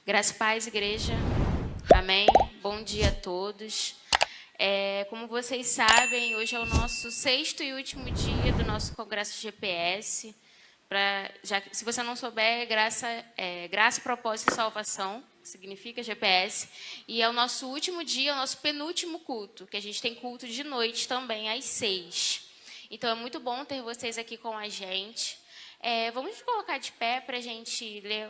Graça e paz, igreja. Amém. Bom dia a todos. Como vocês sabem, hoje é o nosso 6º e último dia do nosso Congresso GPS. Se você não souber, graça, propósito e salvação, que significa GPS. E é o nosso último dia, o nosso penúltimo culto, que a gente tem culto de noite também, às 6. Então, é muito bom ter vocês aqui com a gente. Vamos nos colocar de pé para a gente ler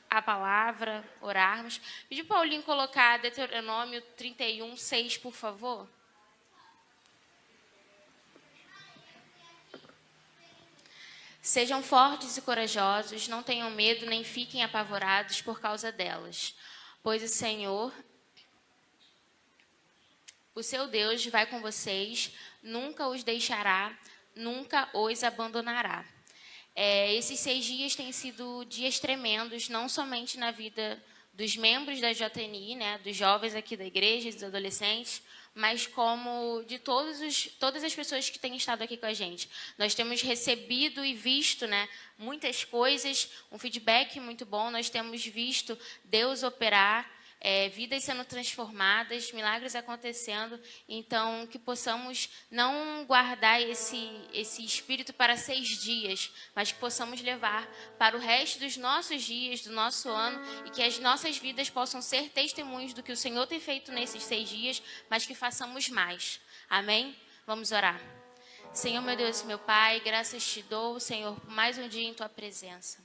a palavra, orarmos. Pedir para o Paulinho colocar Deuteronômio 31, 6, por favor. Sejam fortes e corajosos, não tenham medo nem fiquem apavorados por causa delas, pois o Senhor, o seu Deus, vai com vocês, nunca os deixará, nunca os abandonará. Esses 6 dias têm sido dias tremendos, não somente na vida dos membros da JNI, né, dos jovens aqui da igreja, dos adolescentes, mas como de todas as pessoas que têm estado aqui com a gente. Nós temos recebido e visto, né, muitas coisas, um feedback muito bom, nós temos visto Deus operar, vidas sendo transformadas, milagres acontecendo. Então, que possamos não guardar esse espírito para 6 dias, mas que possamos levar para o resto dos nossos dias, do nosso ano, e que as nossas vidas possam ser testemunhos do que o Senhor tem feito nesses 6 dias, mas que façamos mais. Amém? Vamos orar. Senhor, meu Deus e meu Pai, graças te dou, Senhor, por mais um dia em Tua presença.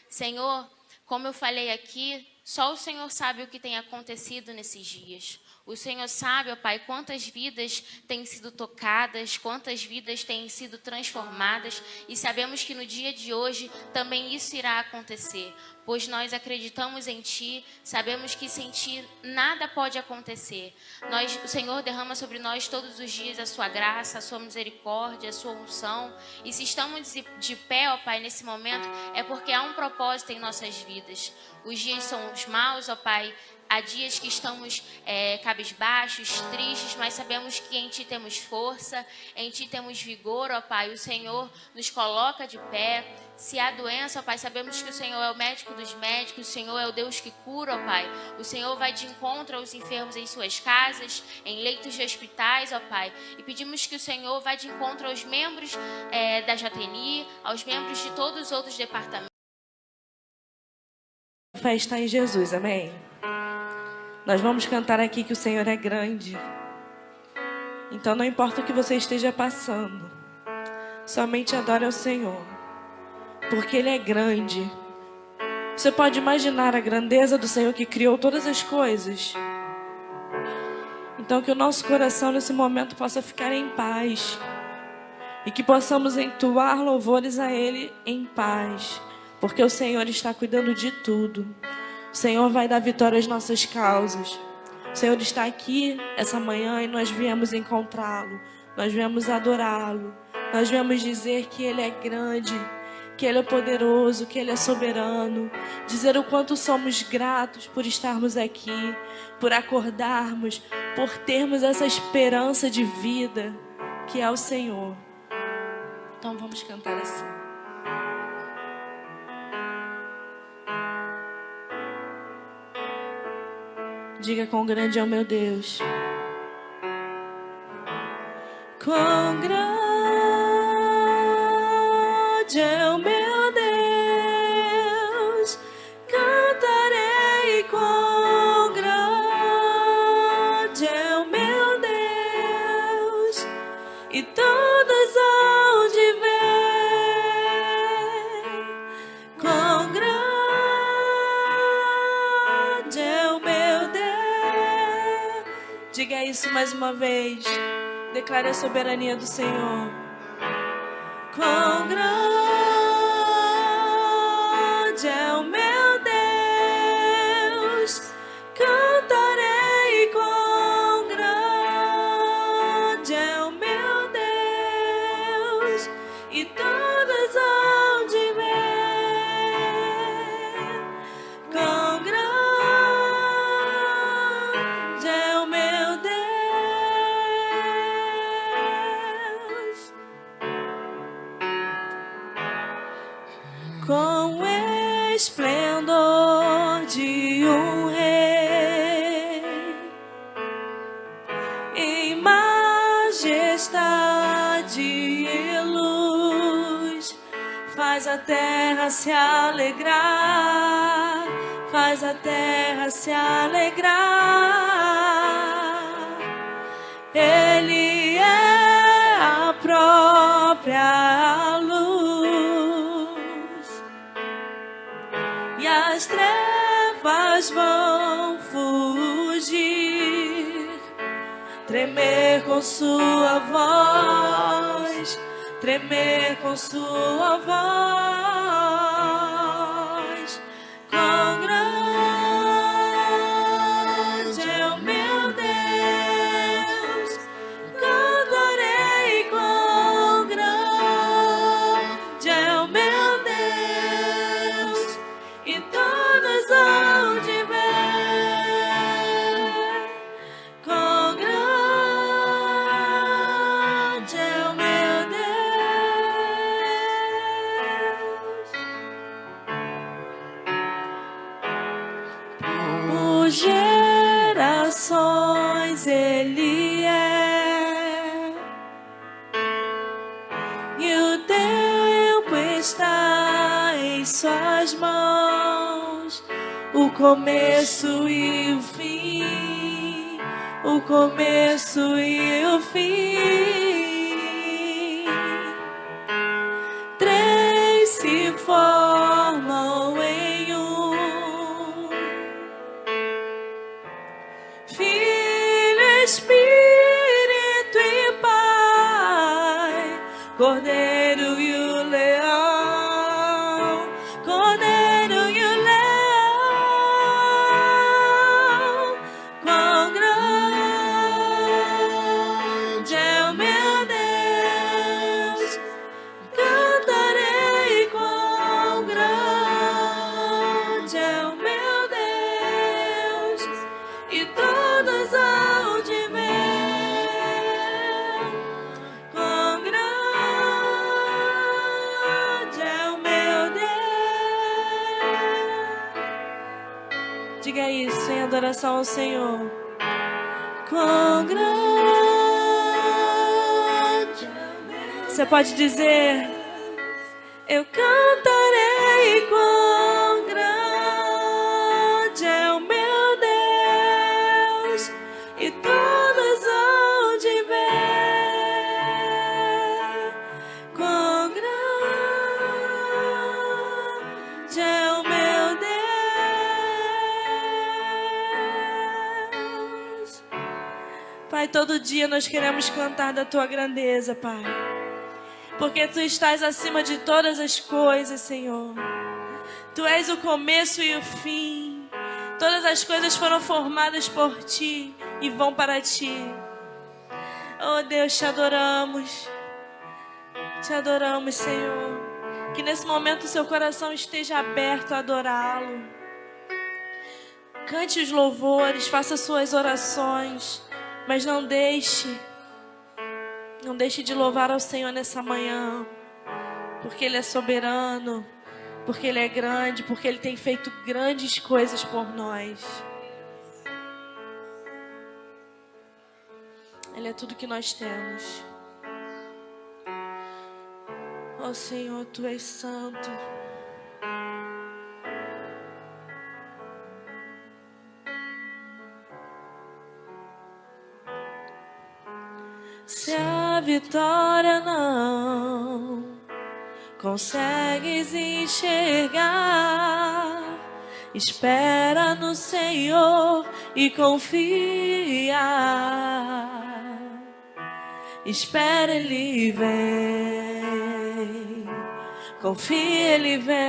Senhor, como eu falei aqui, só o Senhor sabe o que tem acontecido nesses dias. O Senhor sabe, ó Pai, quantas vidas têm sido tocadas, quantas vidas têm sido transformadas, e sabemos que no dia de hoje também isso irá acontecer, pois nós acreditamos em Ti, sabemos que sem Ti nada pode acontecer. O Senhor derrama sobre nós todos os dias a Sua graça, a Sua misericórdia, a Sua unção, e se estamos de pé, ó Pai, nesse momento, é porque há um propósito em nossas vidas. Os dias são os maus, ó Pai. Há dias que estamos cabisbaixos, tristes, mas sabemos que em Ti temos força, em Ti temos vigor, ó Pai. O Senhor nos coloca de pé. Se há doença, ó Pai, sabemos que o Senhor é o médico dos médicos, o Senhor é o Deus que cura, ó Pai. O Senhor vai de encontro aos enfermos em suas casas, em leitos de hospitais, ó Pai. E pedimos que o Senhor vá de encontro aos membros da JNI, aos membros de todos os outros departamentos. A fé está em Jesus, amém? Nós vamos cantar aqui que o Senhor é grande. Então não importa o que você esteja passando, somente adore ao Senhor, porque Ele é grande. Você pode imaginar a grandeza do Senhor que criou todas as coisas? Então que o nosso coração nesse momento possa ficar em paz, e que possamos entoar louvores a Ele em paz, porque o Senhor está cuidando de tudo. O Senhor vai dar vitória às nossas causas. O Senhor está aqui essa manhã e nós viemos encontrá-lo. Nós viemos adorá-lo. Nós viemos dizer que Ele é grande, que Ele é poderoso, que Ele é soberano. Dizer o quanto somos gratos por estarmos aqui, por acordarmos, por termos essa esperança de vida que é o Senhor. Então vamos cantar assim. Diga: quão grande é o meu Deus. Quão grande é o meu Deus. Cantarei quão grande é o meu Deus. E todos hão de ver quão grande é o meu Deus. Diga isso mais uma vez. Declare a soberania do Senhor. Quão grande é o meu Deus. Cantarei quão grande é o meu Deus. E todos hão de ver quão grande é o meu Deus. Com esplendor de um rei, em majestade e luz, faz a terra se alegrar, faz a terra se alegrar. Ele é a própria luz, e as trevas vão fugir, tremer com sua voz, tremer com sua voz. Quão grande é o meu Deus, cantarei. Quão grande é o meu Deus, e todos hão de ver. Quão grande é o meu Deus. Por gerações Ele é, e o tempo está em suas mãos, o começo e o fim, o começo e o fim. Três se formam em um: Filho, Espírito e Pai, Cordeiro e o Leão, Cordeiro e o Leão. Quão grande é o meu Deus, cantarei. Quão grande é o meu Deus, e todos hão de ver. Quão grande é o meu Deus. Diga isso em adoração ao Senhor. Quão grande é o meu Deus. Você pode dizer: eu cantarei. Quão grande é o meu Deus, e todos hão de ver. Quão grande é o meu Deus. Pai, todo dia nós queremos cantar da tua grandeza, Pai, porque tu estás acima de todas as coisas, Senhor. Tu és o começo e o fim. Todas as coisas foram formadas por ti e vão para ti. Oh Deus, te adoramos, Senhor. Que nesse momento o seu coração esteja aberto a adorá-lo. Cante os louvores, faça suas orações, mas não deixe de louvar ao Senhor nessa manhã, porque Ele é soberano, porque Ele é grande, porque Ele tem feito grandes coisas por nós. Ele é tudo que nós temos. Oh Senhor, Tu és santo. Se a vitória não consegues enxergar, espera no Senhor e confia. Espera, Ele vem. Confia, Ele vem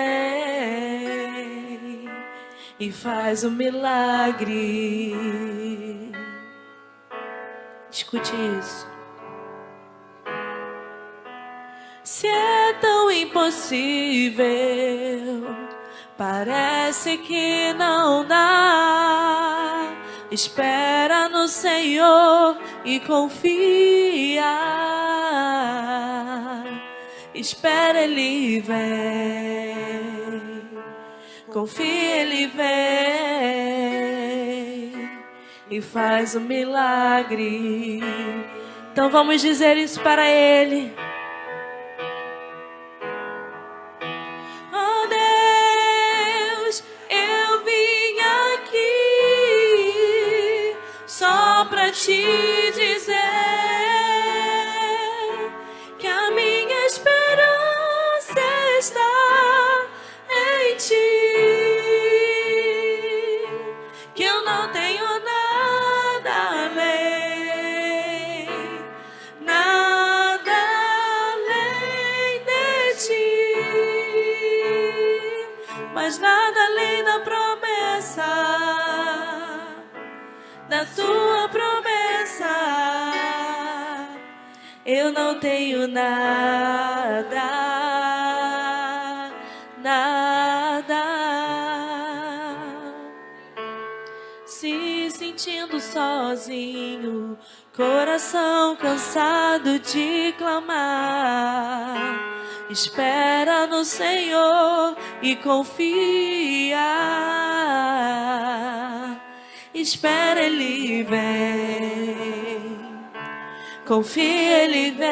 e faz um milagre. Escute isso. Se é tão impossível, parece que não dá, espera no Senhor e confia. Espera, Ele vem. confia, Ele vem e faz um milagre. Então vamos dizer isso para Ele. Oh Deus, eu vim aqui só para te dizer que a minha esperança está em ti, que eu não tenho nada além, nada além de ti, mas nada além da promessa, da tua promessa. Eu não tenho nada, nada. Se sentindo sozinho, coração cansado de clamar, espera no Senhor e confia. Espera, Ele vem. Confia, Ele vem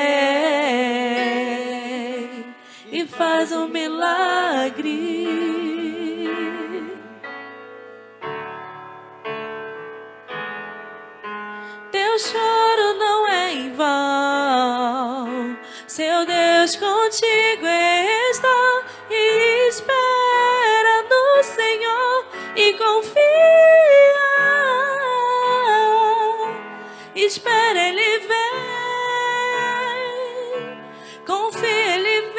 e faz um milagre. Teu choro não é em vão, seu Deus contigo está. E espera no Senhor e confia. Espera, Ele vem. Confia, Ele vem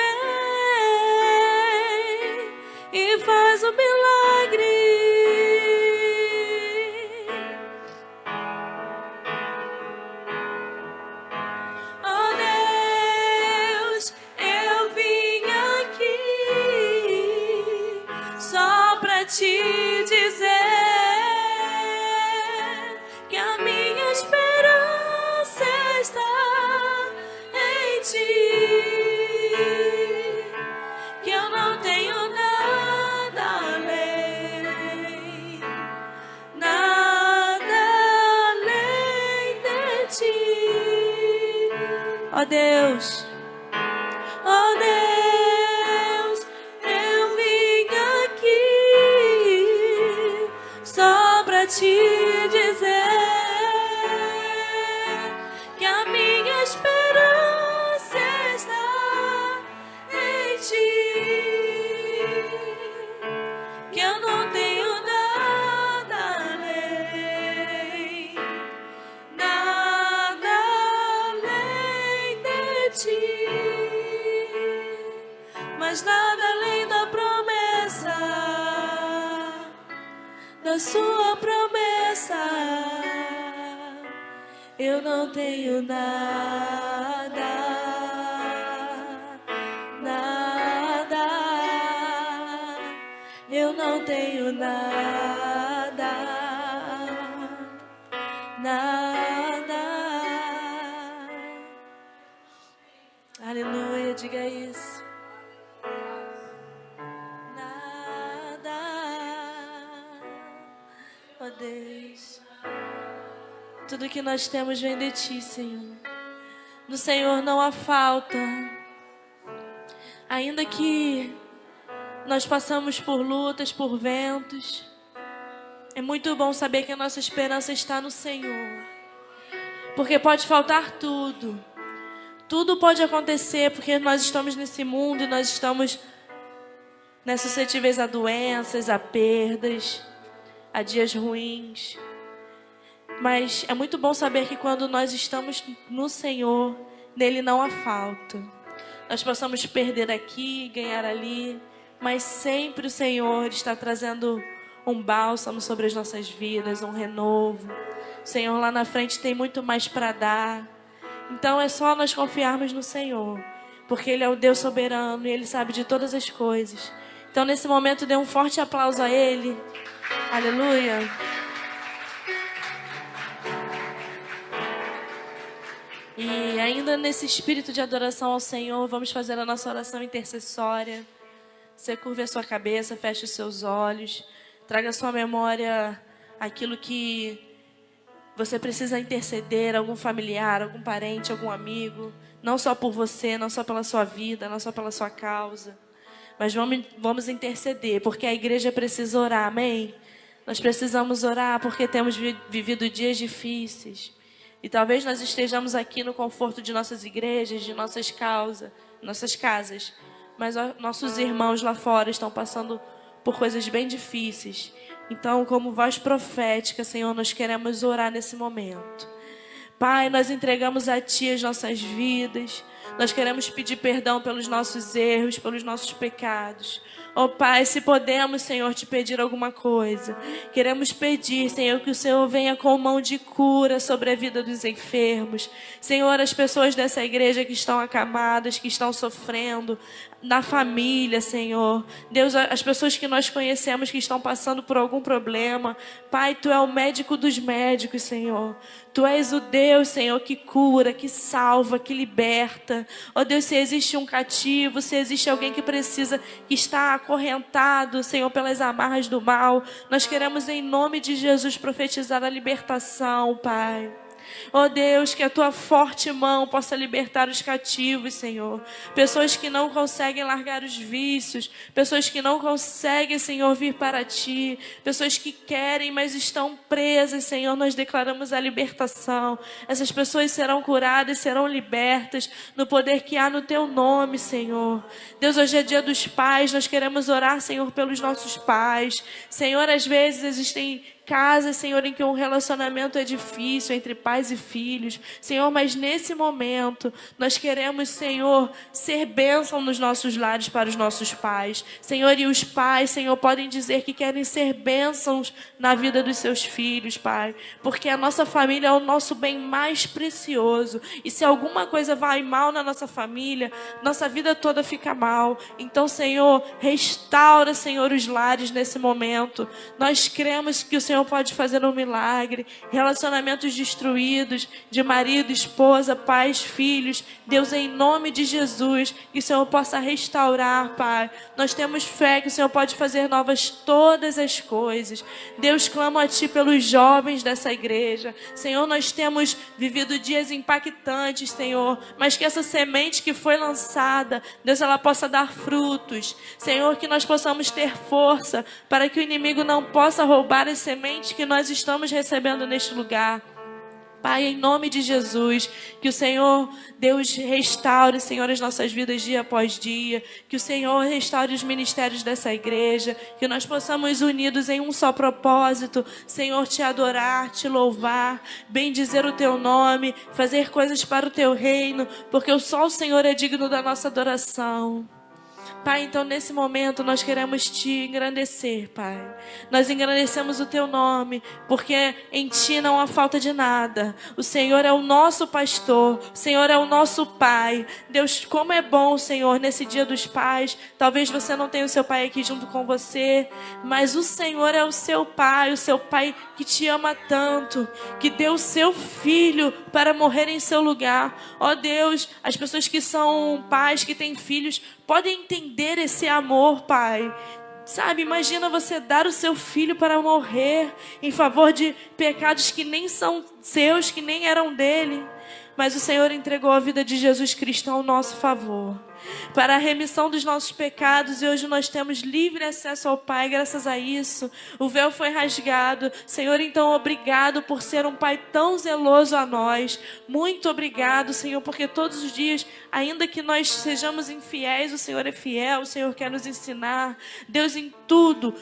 e faz um milagre. Oh Deus, eu vim aqui só pra te dizer que a minha esperança está em ti, que eu não tenho nada além, nada além de ti. Ó Deus, ó Deus, eu vim aqui só pra te dizer que a minha esperança está em ti, que eu não tenho nada além, nada além de ti, mas nada além da promessa, da sua promessa. Eu não tenho nada, nada. Eu não tenho nada, nada. Aleluia, diga isso. Nada, ó Deus. Tudo que nós temos vem de ti, Senhor. No Senhor não há falta. Ainda que nós passamos por lutas, por ventos, é muito bom saber que a nossa esperança está no Senhor. Porque pode faltar tudo. Tudo pode acontecer porque nós estamos nesse mundo e nós estamos suscetíveis a doenças, a perdas, a dias ruins. Mas é muito bom saber que quando nós estamos no Senhor, nele não há falta. Nós possamos perder aqui, ganhar ali, mas sempre o Senhor está trazendo um bálsamo sobre as nossas vidas, um renovo. O Senhor lá na frente tem muito mais para dar. Então é só nós confiarmos no Senhor, porque Ele é o Deus soberano e Ele sabe de todas as coisas. Então nesse momento dê um forte aplauso a Ele. Aleluia. E ainda nesse espírito de adoração ao Senhor, vamos fazer a nossa oração intercessória. Você curve a sua cabeça, feche os seus olhos, traga à sua memória aquilo que você precisa interceder, algum familiar, algum parente, algum amigo, não só por você, não só pela sua vida, não só pela sua causa, mas vamos interceder, porque a igreja precisa orar, amém? Nós precisamos orar porque temos vivido dias difíceis. E talvez nós estejamos aqui no conforto de nossas igrejas, de nossas casas, mas nossos irmãos lá fora estão passando por coisas bem difíceis. Então, como voz profética, Senhor, nós queremos orar nesse momento. Pai, nós entregamos a Ti as nossas vidas. Nós queremos pedir perdão pelos nossos erros, pelos nossos pecados. Oh Pai, se podemos, Senhor, te pedir alguma coisa, queremos pedir, Senhor, que o Senhor venha com mão de cura sobre a vida dos enfermos. Senhor, as pessoas dessa igreja que estão acamadas, que estão sofrendo, na família, Senhor. Deus, as pessoas que nós conhecemos que estão passando por algum problema. Pai, Tu é o médico dos médicos, Senhor. Tu és o Deus, Senhor, que cura, que salva, que liberta. Ó Deus, se existe um cativo, se existe alguém que precisa, que está acorrentado, Senhor, pelas amarras do mal, nós queremos em nome de Jesus profetizar a libertação, Pai. Oh Deus, que a Tua forte mão possa libertar os cativos, Senhor. Pessoas que não conseguem largar os vícios. Pessoas que não conseguem, Senhor, vir para Ti. Pessoas que querem, mas estão presas, Senhor. Nós declaramos a libertação. Essas pessoas serão curadas, serão libertas no poder que há no Teu nome, Senhor. Deus, hoje é dia dos pais. Nós queremos orar, Senhor, pelos nossos pais. Senhor, às vezes existem casas, Senhor, em que um relacionamento é difícil entre pais e filhos. Senhor, mas nesse momento, nós queremos, Senhor, ser bênção nos nossos lares para os nossos pais. Senhor, e os pais, Senhor, podem dizer que querem ser bênçãos na vida dos seus filhos, Pai. Porque a nossa família é o nosso bem mais precioso. E se alguma coisa vai mal na nossa família, nossa vida toda fica mal. Então, Senhor, restaura, Senhor, os lares nesse momento. Nós cremos que o Senhor pode fazer um milagre. Relacionamentos destruídos de marido, esposa, pais, filhos. Deus, em nome de Jesus, que o Senhor possa restaurar, Pai. Nós temos fé que o Senhor pode fazer novas todas as coisas. Deus, clamo a Ti pelos jovens dessa igreja. Senhor, nós temos vivido dias impactantes, Senhor, mas que essa semente que foi lançada, Deus, ela possa dar frutos. Senhor, que nós possamos ter força para que o inimigo não possa roubar as sementes que nós estamos recebendo neste lugar. Pai, em nome de Jesus, que o Senhor, Deus, restaure, Senhor, as nossas vidas dia após dia, que o Senhor restaure os ministérios dessa igreja, que nós possamos unidos em um só propósito, Senhor, Te adorar, Te louvar, bendizer o Teu nome, fazer coisas para o Teu reino, porque só o Senhor é digno da nossa adoração. Pai, então nesse momento nós queremos Te engrandecer, Pai. Nós engrandecemos o Teu nome, porque em Ti não há falta de nada. O Senhor é o nosso pastor, o Senhor é o nosso Pai. Deus, como é bom, Senhor, nesse dia dos pais. Talvez você não tenha o seu pai aqui junto com você, mas o Senhor é o seu Pai que Te ama tanto, que deu o seu Filho para morrer em seu lugar. Ó Deus, as pessoas que são pais, que têm filhos, podem entender esse amor, Pai. Sabe, imagina você dar o seu filho para morrer em favor de pecados que nem são seus, que nem eram dele. Mas o Senhor entregou a vida de Jesus Cristo ao nosso favor, para a remissão dos nossos pecados, e hoje nós temos livre acesso ao Pai, graças a isso. O véu foi rasgado. Senhor, então obrigado por ser um Pai tão zeloso a nós. Muito obrigado, Senhor, porque todos os dias, ainda que nós sejamos infiéis, o Senhor é fiel, o Senhor quer nos ensinar. Deus, em tudo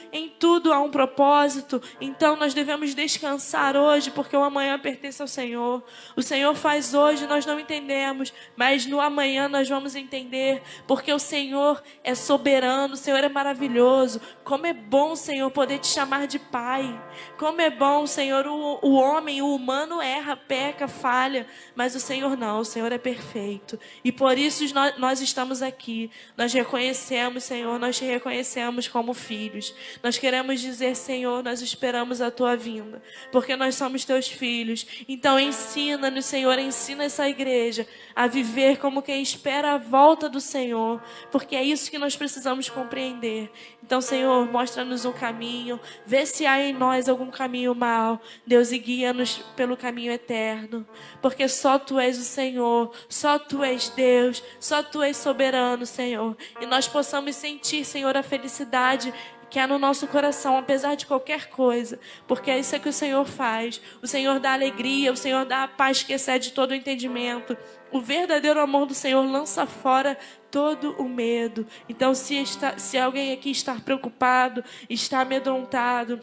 há um propósito. Então nós devemos descansar hoje, porque o amanhã pertence ao Senhor. O Senhor faz hoje, nós não entendemos, mas no amanhã nós vamos entender, porque o Senhor é soberano, o Senhor é maravilhoso. Como é bom, Senhor, poder Te chamar de Pai. Como é bom, Senhor, o homem, o humano erra, peca, falha, mas o Senhor não, o Senhor é perfeito. E por isso nós estamos aqui. Nós reconhecemos, Senhor, nós Te reconhecemos como filhos. Nós queremos dizer, Senhor, nós esperamos a Tua vinda, porque nós somos Teus filhos. Então ensina-nos, Senhor, ensina essa igreja a viver como quem espera a volta do do Senhor, porque é isso que nós precisamos compreender. Então, Senhor, mostra-nos um caminho, vê se há em nós algum caminho mau, Deus, e guia-nos pelo caminho eterno, porque só Tu és o Senhor, só Tu és Deus, só Tu és soberano, Senhor, e nós possamos sentir, Senhor, a felicidade que há no nosso coração, apesar de qualquer coisa, porque é isso que o Senhor faz. O Senhor dá alegria, o Senhor dá a paz que excede todo o entendimento. O verdadeiro amor do Senhor lança fora todo o medo. Então, se alguém aqui está preocupado, está amedrontado,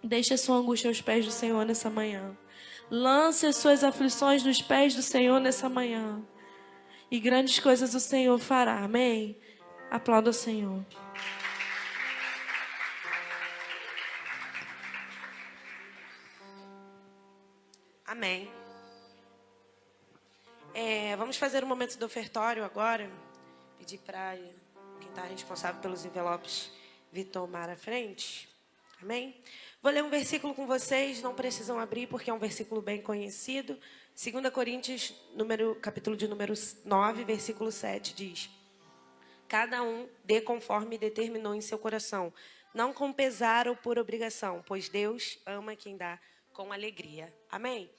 deixe a sua angústia aos pés do Senhor nessa manhã. Lance as suas aflições nos pés do Senhor nessa manhã. E grandes coisas o Senhor fará. Amém? Aplauda o Senhor. Amém. Vamos fazer um momento do ofertório agora. Pedir para quem está responsável pelos envelopes vir tomar a frente. Amém? Vou ler um versículo com vocês, não precisam abrir porque é um versículo bem conhecido. 2 Coríntios, capítulo de número 9, versículo 7 diz: cada um dê conforme determinou em seu coração, não com pesar ou por obrigação, pois Deus ama quem dá com alegria. Amém?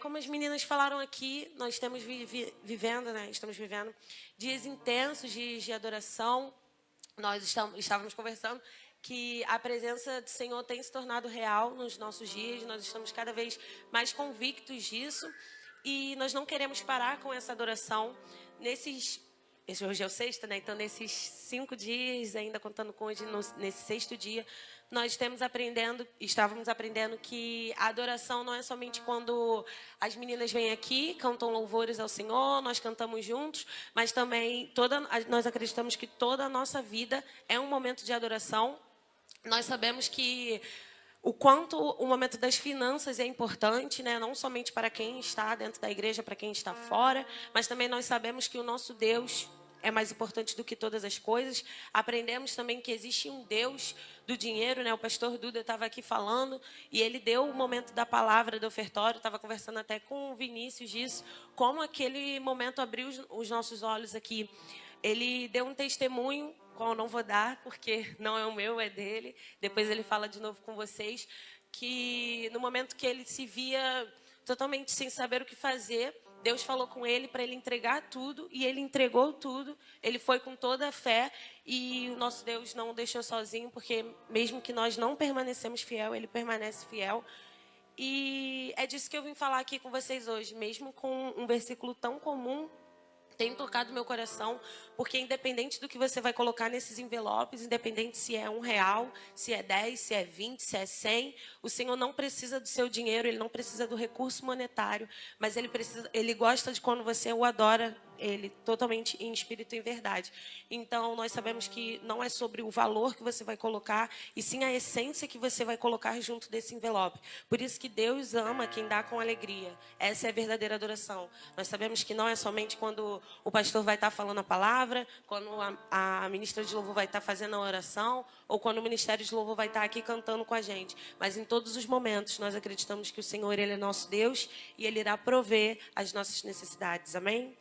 Como as meninas falaram aqui, nós estamos vivendo dias intensos de adoração. Nós estávamos conversando que a presença do Senhor tem se tornado real nos nossos dias. Nós estamos cada vez mais convictos disso. E nós não queremos parar com essa adoração. Hoje é o sexto, né? Então, nesses 5 dias, ainda contando com hoje, nesse 6º dia, nós estávamos aprendendo que a adoração não é somente quando as meninas vêm aqui, cantam louvores ao Senhor, nós cantamos juntos, mas também nós acreditamos que toda a nossa vida é um momento de adoração. Nós sabemos que o quanto o momento das finanças é importante, né? Não somente para quem está dentro da igreja, para quem está fora, mas também nós sabemos que o nosso Deus é mais importante do que todas as coisas. Aprendemos também que existe um Deus do dinheiro, né? O pastor Duda estava aqui falando e ele deu o momento da palavra do ofertório. Estava conversando até com o Vinícius disso, como aquele momento abriu os nossos olhos aqui. Ele deu um testemunho, qual eu não vou dar, porque não é o meu, é dele. Depois ele fala de novo com vocês, que no momento que ele se via totalmente sem saber o que fazer, Deus falou com ele para ele entregar tudo, e ele entregou tudo. Ele foi com toda a fé, e o nosso Deus não o deixou sozinho, porque mesmo que nós não permanecemos fiel, ele permanece fiel. E é disso que eu vim falar aqui com vocês hoje, mesmo com um versículo tão comum, tem tocado meu coração, porque independente do que você vai colocar nesses envelopes, independente se é R$1, se é 10, se é 20, se é 100, o Senhor não precisa do seu dinheiro, Ele não precisa do recurso monetário, mas Ele gosta de quando você o adora, Ele totalmente em espírito e em verdade. Então, nós sabemos que não é sobre o valor que você vai colocar, e sim a essência que você vai colocar junto desse envelope. Por isso que Deus ama quem dá com alegria. Essa é a verdadeira adoração. Nós sabemos que não é somente quando o pastor vai estar falando a palavra, quando a ministra de louvor vai estar fazendo a oração, ou quando o ministério de louvor vai estar aqui cantando com a gente. Mas em todos os momentos, nós acreditamos que o Senhor, Ele é nosso Deus, e Ele irá prover as nossas necessidades. Amém?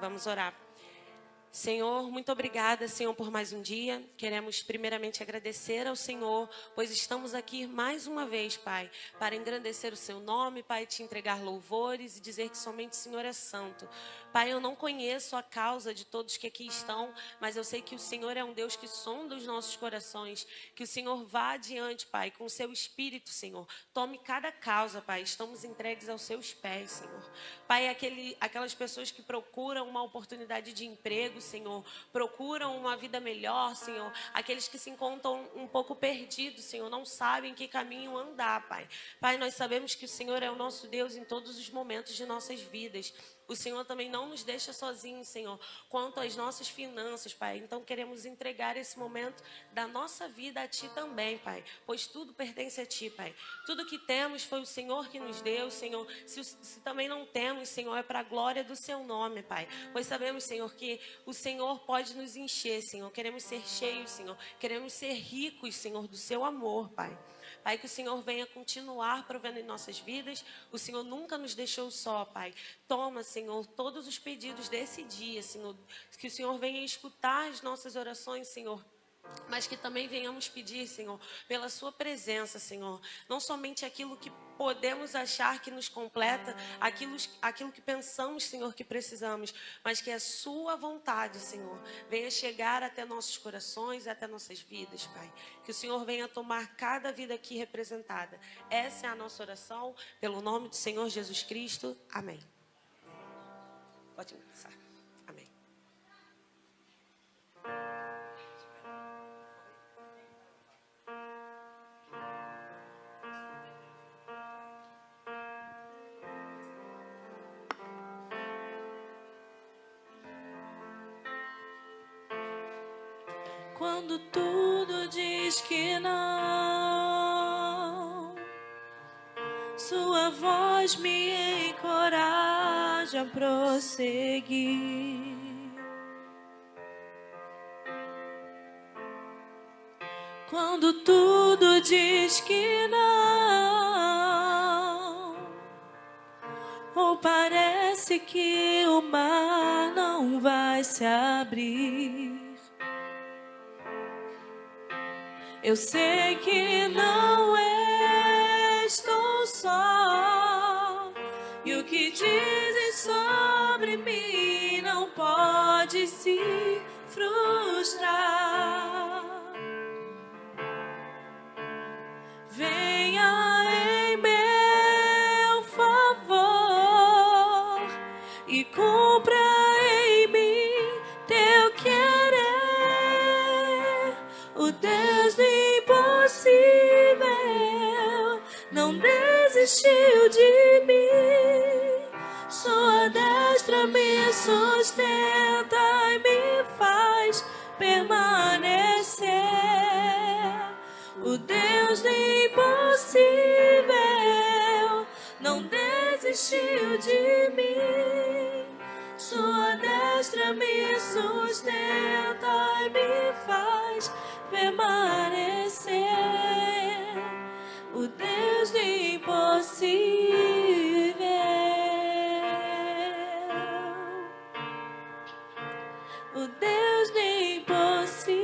Vamos orar. Senhor, muito obrigada, Senhor, por mais um dia. Queremos primeiramente agradecer ao Senhor, pois estamos aqui mais uma vez, Pai, para engrandecer o seu nome, Pai, te entregar louvores e dizer que somente o Senhor é santo. Pai, eu não conheço a causa de todos que aqui estão, mas eu sei que o Senhor é um Deus que sonda os nossos corações, que o Senhor vá adiante, Pai, com o seu Espírito, Senhor. Tome cada causa, Pai, estamos entregues aos seus pés, Senhor. Pai, aquelas pessoas que procuram uma oportunidade de emprego, Senhor, procuram uma vida melhor, Senhor, aqueles que se encontram um pouco perdidos, Senhor, não sabem que caminho andar, Pai. Pai, nós sabemos que o Senhor é o nosso Deus em todos os momentos de nossas vidas. O Senhor também não nos deixa sozinhos, Senhor, quanto às nossas finanças, Pai. Então queremos entregar esse momento da nossa vida a Ti também, Pai, pois tudo pertence a Ti, Pai. Tudo que temos foi o Senhor que nos deu, Senhor. Se também não temos, Senhor, é para a glória do Seu nome, Pai. Pois sabemos, Senhor, que o Senhor pode nos encher, Senhor. Queremos ser cheios, Senhor. Queremos ser ricos, Senhor, do Seu amor, Pai. Pai, que o Senhor venha continuar provendo em nossas vidas. O Senhor nunca nos deixou só, Pai. Toma, Senhor, todos os pedidos desse dia, Senhor. Que o Senhor venha escutar as nossas orações, Senhor. Mas que também venhamos pedir, Senhor, pela sua presença, Senhor. Não somente aquilo que podemos achar que nos completa, aquilo que pensamos, Senhor, que precisamos, mas que a sua vontade, Senhor, venha chegar até nossos corações e até nossas vidas, Pai. Que o Senhor venha tomar cada vida aqui representada. Essa é a nossa oração, pelo nome do Senhor Jesus Cristo. Amém. Pode começar. Amém. Quando tudo diz que não, sua voz me encoraja a prosseguir. Quando tudo diz que não, ou parece que o mar não vai se abrir, eu sei que não estou só, e o que dizem sobre mim não pode se frustrar. Venha em meu favor e cumpra em mim teu querer. O Deus do impossível não desistiu de mim. Sua destra me sustenta e me faz permanecer. O Deus do impossível não desistiu de mim. Sua destra me sustenta e me faz permanecer. O Deus do impossível. O Deus do impossível.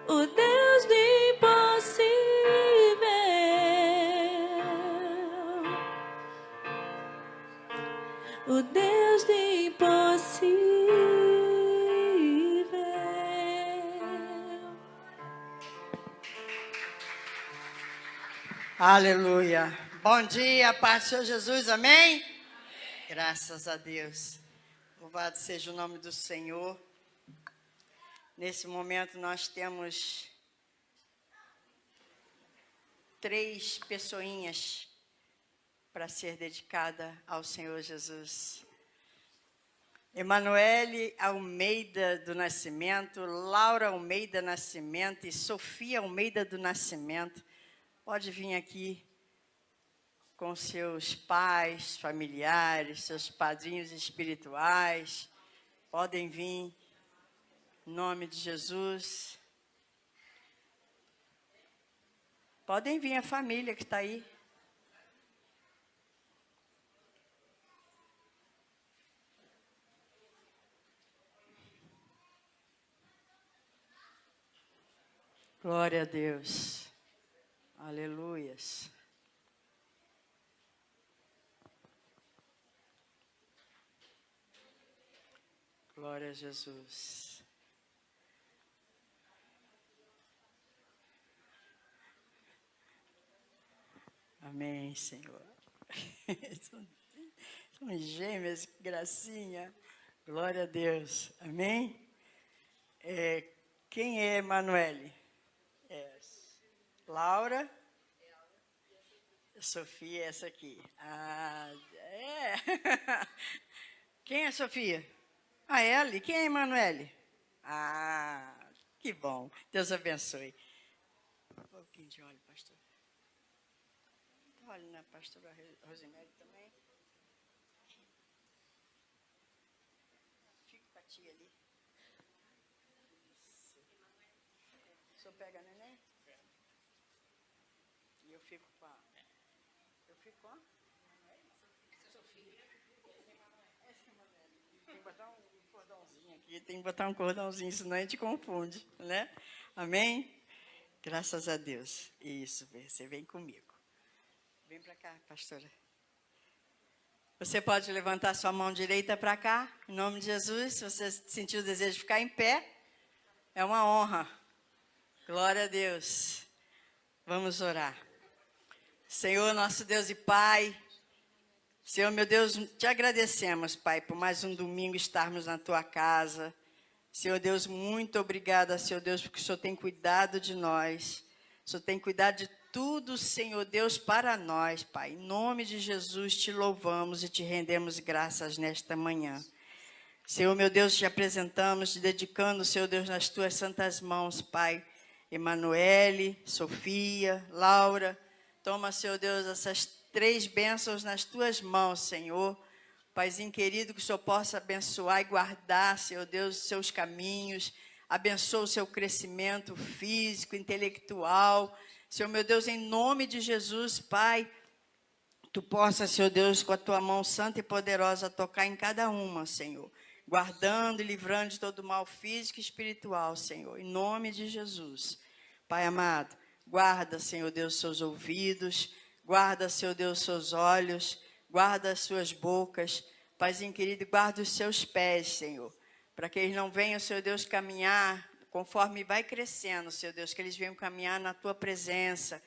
O Deus do impossível. O Deus do impossível. Aleluia. Bom dia, paz do Senhor Jesus, amém? Graças a Deus. Louvado seja o nome do Senhor. Nesse momento nós temos 3 pessoinhas para ser dedicada ao Senhor Jesus. Emanuele Almeida do Nascimento, Laura Almeida Nascimento e Sofia Almeida do Nascimento. Pode vir aqui com seus pais, familiares, seus padrinhos espirituais. Podem vir, em nome de Jesus. Podem vir a família que está aí. Glória a Deus. Aleluias. Glória a Jesus. Amém, Senhor. São gêmeas, que gracinha. Glória a Deus. Amém? Quem é Emanuele? Laura? Sofia, essa aqui. Ah, é. Quem é Sofia? A Eli. Quem é Emanuele? Ah, que bom. Deus abençoe. Um pouquinho de óleo, pastor. Olha na pastora Rosemary também. Fica com a tia ali. pega neném? E eu fico com a... Eu fico com a... Tem que botar um cordãozinho aqui, tem que botar um cordãozinho, senão a gente confunde, né? Amém? Graças a Deus. Isso, você vem comigo. Vem para cá, pastora. Você pode levantar sua mão direita para cá, em nome de Jesus. Se você sentiu o desejo de ficar em pé, é uma honra. Glória a Deus. Vamos orar. Senhor, nosso Deus e Pai, Senhor, meu Deus, te agradecemos, Pai, por mais um domingo estarmos na Tua casa. Senhor Deus, muito obrigada, Senhor Deus, porque o Senhor tem cuidado de nós. O Senhor tem cuidado de tudo, Senhor Deus, para nós, Pai. Em nome de Jesus, te louvamos e te rendemos graças nesta manhã. Senhor, meu Deus, te apresentamos, te dedicando, Senhor Deus, nas Tuas santas mãos, Pai. Emanuele, Sofia, Laura, toma, Senhor Deus, essas 3 bênçãos nas Tuas mãos, Senhor. Paizinho querido, que o Senhor possa abençoar e guardar, Senhor Deus, os seus caminhos. Abençoa o seu crescimento físico, intelectual. Senhor, meu Deus, em nome de Jesus, Pai, Tu possa, Senhor Deus, com a Tua mão santa e poderosa, tocar em cada uma, Senhor. Guardando e livrando de todo mal físico e espiritual, Senhor. Em nome de Jesus. Pai amado, guarda, Senhor Deus, seus ouvidos. Guarda, Senhor Deus, seus olhos. Guarda as suas bocas. Paizinho querido, guarda os seus pés, Senhor. Para que eles não venham, Senhor Deus, caminhar conforme vai crescendo, Senhor Deus, que eles venham caminhar na Tua presença.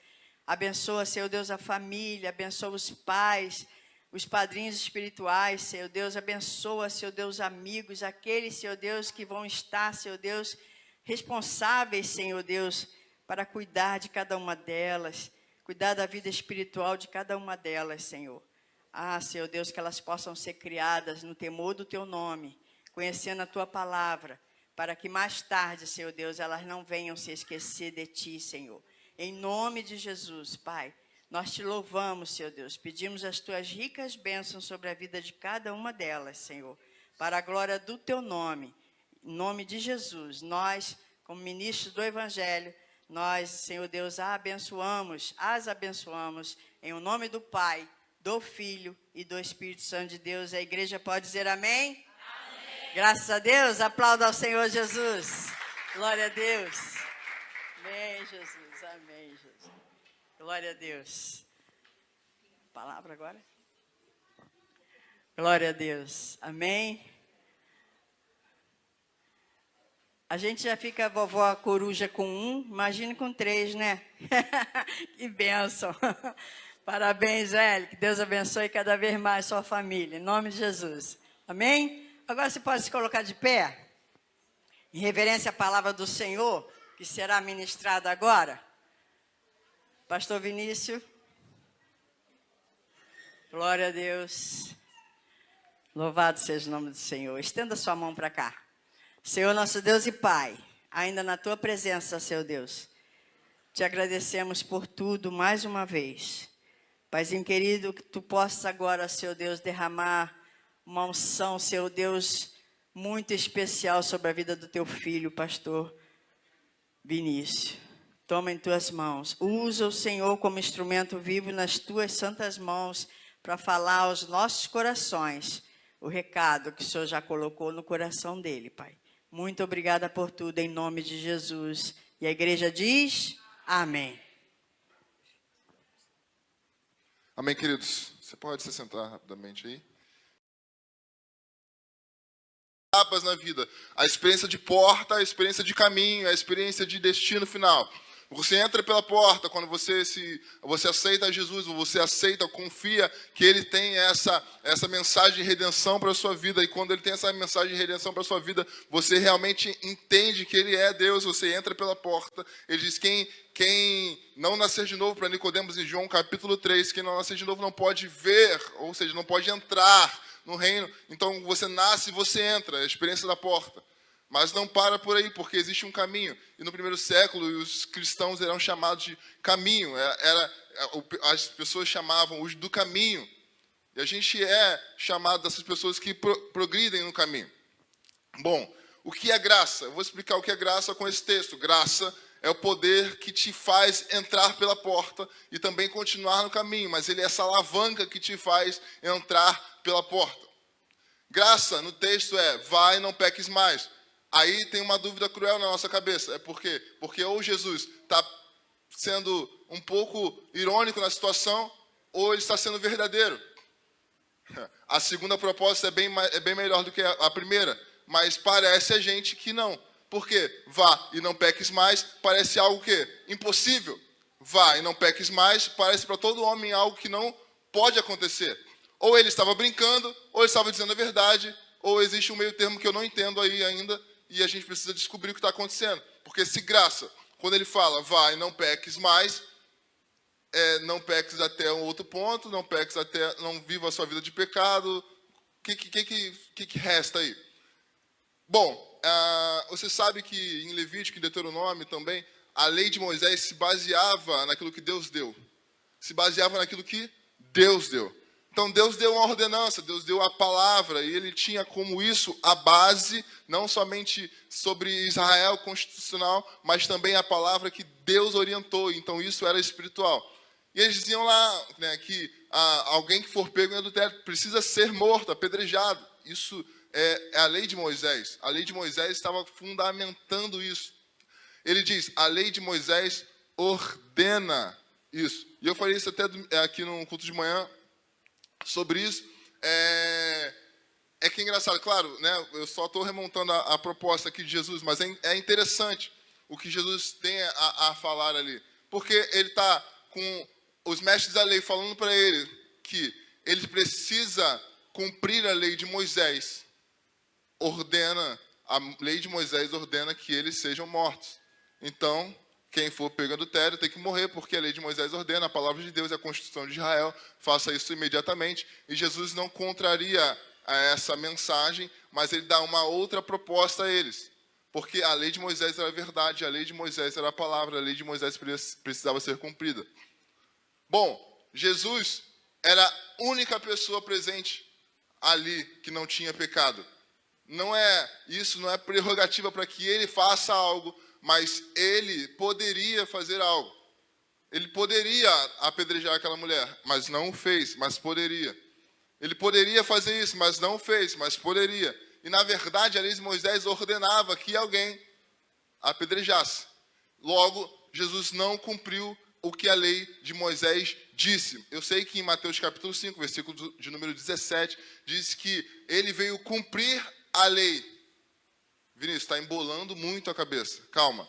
Abençoa, Senhor Deus, a família, abençoa os pais, os padrinhos espirituais, Senhor Deus, abençoa, Senhor Deus, amigos, aqueles, Senhor Deus, que vão estar, Senhor Deus, responsáveis, Senhor Deus, para cuidar de cada uma delas, cuidar da vida espiritual de cada uma delas, Senhor. Ah, Senhor Deus, que elas possam ser criadas no temor do Teu nome, conhecendo a Tua palavra, para que mais tarde, Senhor Deus, elas não venham se esquecer de Ti, Senhor. Em nome de Jesus, Pai, nós Te louvamos, Senhor Deus, pedimos as Tuas ricas bênçãos sobre a vida de cada uma delas, Senhor, para a glória do Teu nome. Em nome de Jesus, nós, como ministros do Evangelho, nós, Senhor Deus, as abençoamos, em o nome do Pai, do Filho e do Espírito Santo de Deus. A igreja pode dizer amém? Amém. Graças a Deus, aplauda ao Senhor Jesus. Glória a Deus. Amém, Jesus, amém, Jesus. Glória a Deus. Palavra agora? Glória a Deus, amém. A gente já fica vovó coruja com 1, imagine com 3, né? Que bênção. Parabéns, Hélio. Que Deus abençoe cada vez mais sua família. Em nome de Jesus. Amém? Agora você pode se colocar de pé. Em reverência à palavra do Senhor, que será ministrada agora. Pastor Vinícius. Glória a Deus. Louvado seja o nome do Senhor. Estenda sua mão para cá. Senhor, nosso Deus e Pai, ainda na Tua presença, Senhor Deus, te agradecemos por tudo mais uma vez. Paizinho querido, que Tu possas agora, Senhor Deus, derramar uma unção, Senhor Deus, muito especial sobre a vida do Teu filho, pastor Vinícius. Toma em Tuas mãos. Usa o Senhor como instrumento vivo nas Tuas santas mãos para falar aos nossos corações o recado que o Senhor já colocou no coração dele, Pai. Muito obrigada por tudo, em nome de Jesus. E a igreja diz, amém. Amém, queridos. Você pode se sentar rapidamente aí. Etapas na vida. A experiência de porta, a experiência de caminho, a experiência de destino final. Você entra pela porta, quando você aceita Jesus, você aceita, confia que Ele tem essa mensagem de redenção para a sua vida. E quando Ele tem essa mensagem de redenção para a sua vida, você realmente entende que Ele é Deus. Você entra pela porta. Ele diz, quem não nascer de novo, para Nicodemos em João capítulo 3, quem não nascer de novo não pode ver, ou seja, não pode entrar no reino. Então você nasce e você entra, é a experiência da porta. Mas não para por aí, porque existe um caminho. E no primeiro século, os cristãos eram chamados de caminho. As pessoas chamavam os do caminho. E a gente é chamado dessas pessoas que progridem no caminho. Bom, o que é graça? Eu vou explicar o que é graça com esse texto. Graça é o poder que te faz entrar pela porta e também continuar no caminho, mas ele é essa alavanca que te faz entrar pela porta. Graça, no texto, é vai, não peques mais. Aí tem uma dúvida cruel na nossa cabeça. É por quê? Porque ou Jesus está sendo um pouco irônico na situação, ou ele está sendo verdadeiro. A segunda proposta é bem melhor do que a primeira, mas parece a gente que não. Por quê? Vá e não peques mais, parece algo que impossível. Vá e não peques mais, parece para todo homem algo que não pode acontecer. Ou ele estava brincando, ou ele estava dizendo a verdade, ou existe um meio termo que eu não entendo aí ainda, e a gente precisa descobrir o que está acontecendo. Porque se graça, quando ele fala, vá e não peques mais, não peques até um outro ponto, não peques até, não viva a sua vida de pecado, o que resta aí? Bom, você sabe que em Levítico e Deuteronômio também, a lei de Moisés se baseava naquilo que Deus deu. Se baseava naquilo que Deus deu. Então Deus deu uma ordenança, Deus deu a palavra, e ele tinha como isso a base, não somente sobre Israel constitucional, mas também a palavra que Deus orientou. Então isso era espiritual. E eles diziam lá, né, que alguém que for pego em adultério precisa ser morto, apedrejado. Isso é a lei de Moisés. A lei de Moisés estava fundamentando isso. Ele diz, a lei de Moisés ordena isso. E eu falei isso até aqui no culto de manhã, sobre isso. Que é engraçado, claro, né, eu só estou remontando a proposta aqui de Jesus, mas é interessante o que Jesus tem a falar ali. Porque ele está com os mestres da lei falando para ele que ele precisa cumprir a lei de Moisés. A lei de Moisés ordena que eles sejam mortos. Então, quem for pego em adultério tem que morrer, porque a lei de Moisés ordena, a palavra de Deus é a Constituição de Israel, faça isso imediatamente. E Jesus não contraria essa mensagem, mas ele dá uma outra proposta a eles. Porque a lei de Moisés era a verdade, a lei de Moisés era a palavra, a lei de Moisés precisava ser cumprida. Bom, Jesus era a única pessoa presente ali que não tinha pecado. Isso não é prerrogativa para que ele faça algo, mas ele poderia fazer algo. Ele poderia apedrejar aquela mulher, mas não o fez, mas poderia. Ele poderia fazer isso, mas não o fez, mas poderia. E, na verdade, a lei de Moisés ordenava que alguém apedrejasse. Logo, Jesus não cumpriu o que a lei de Moisés disse. Eu sei que em Mateus capítulo 5, versículo de número 17, diz que ele veio cumprir a lei. Vinícius, está embolando muito a cabeça. Calma.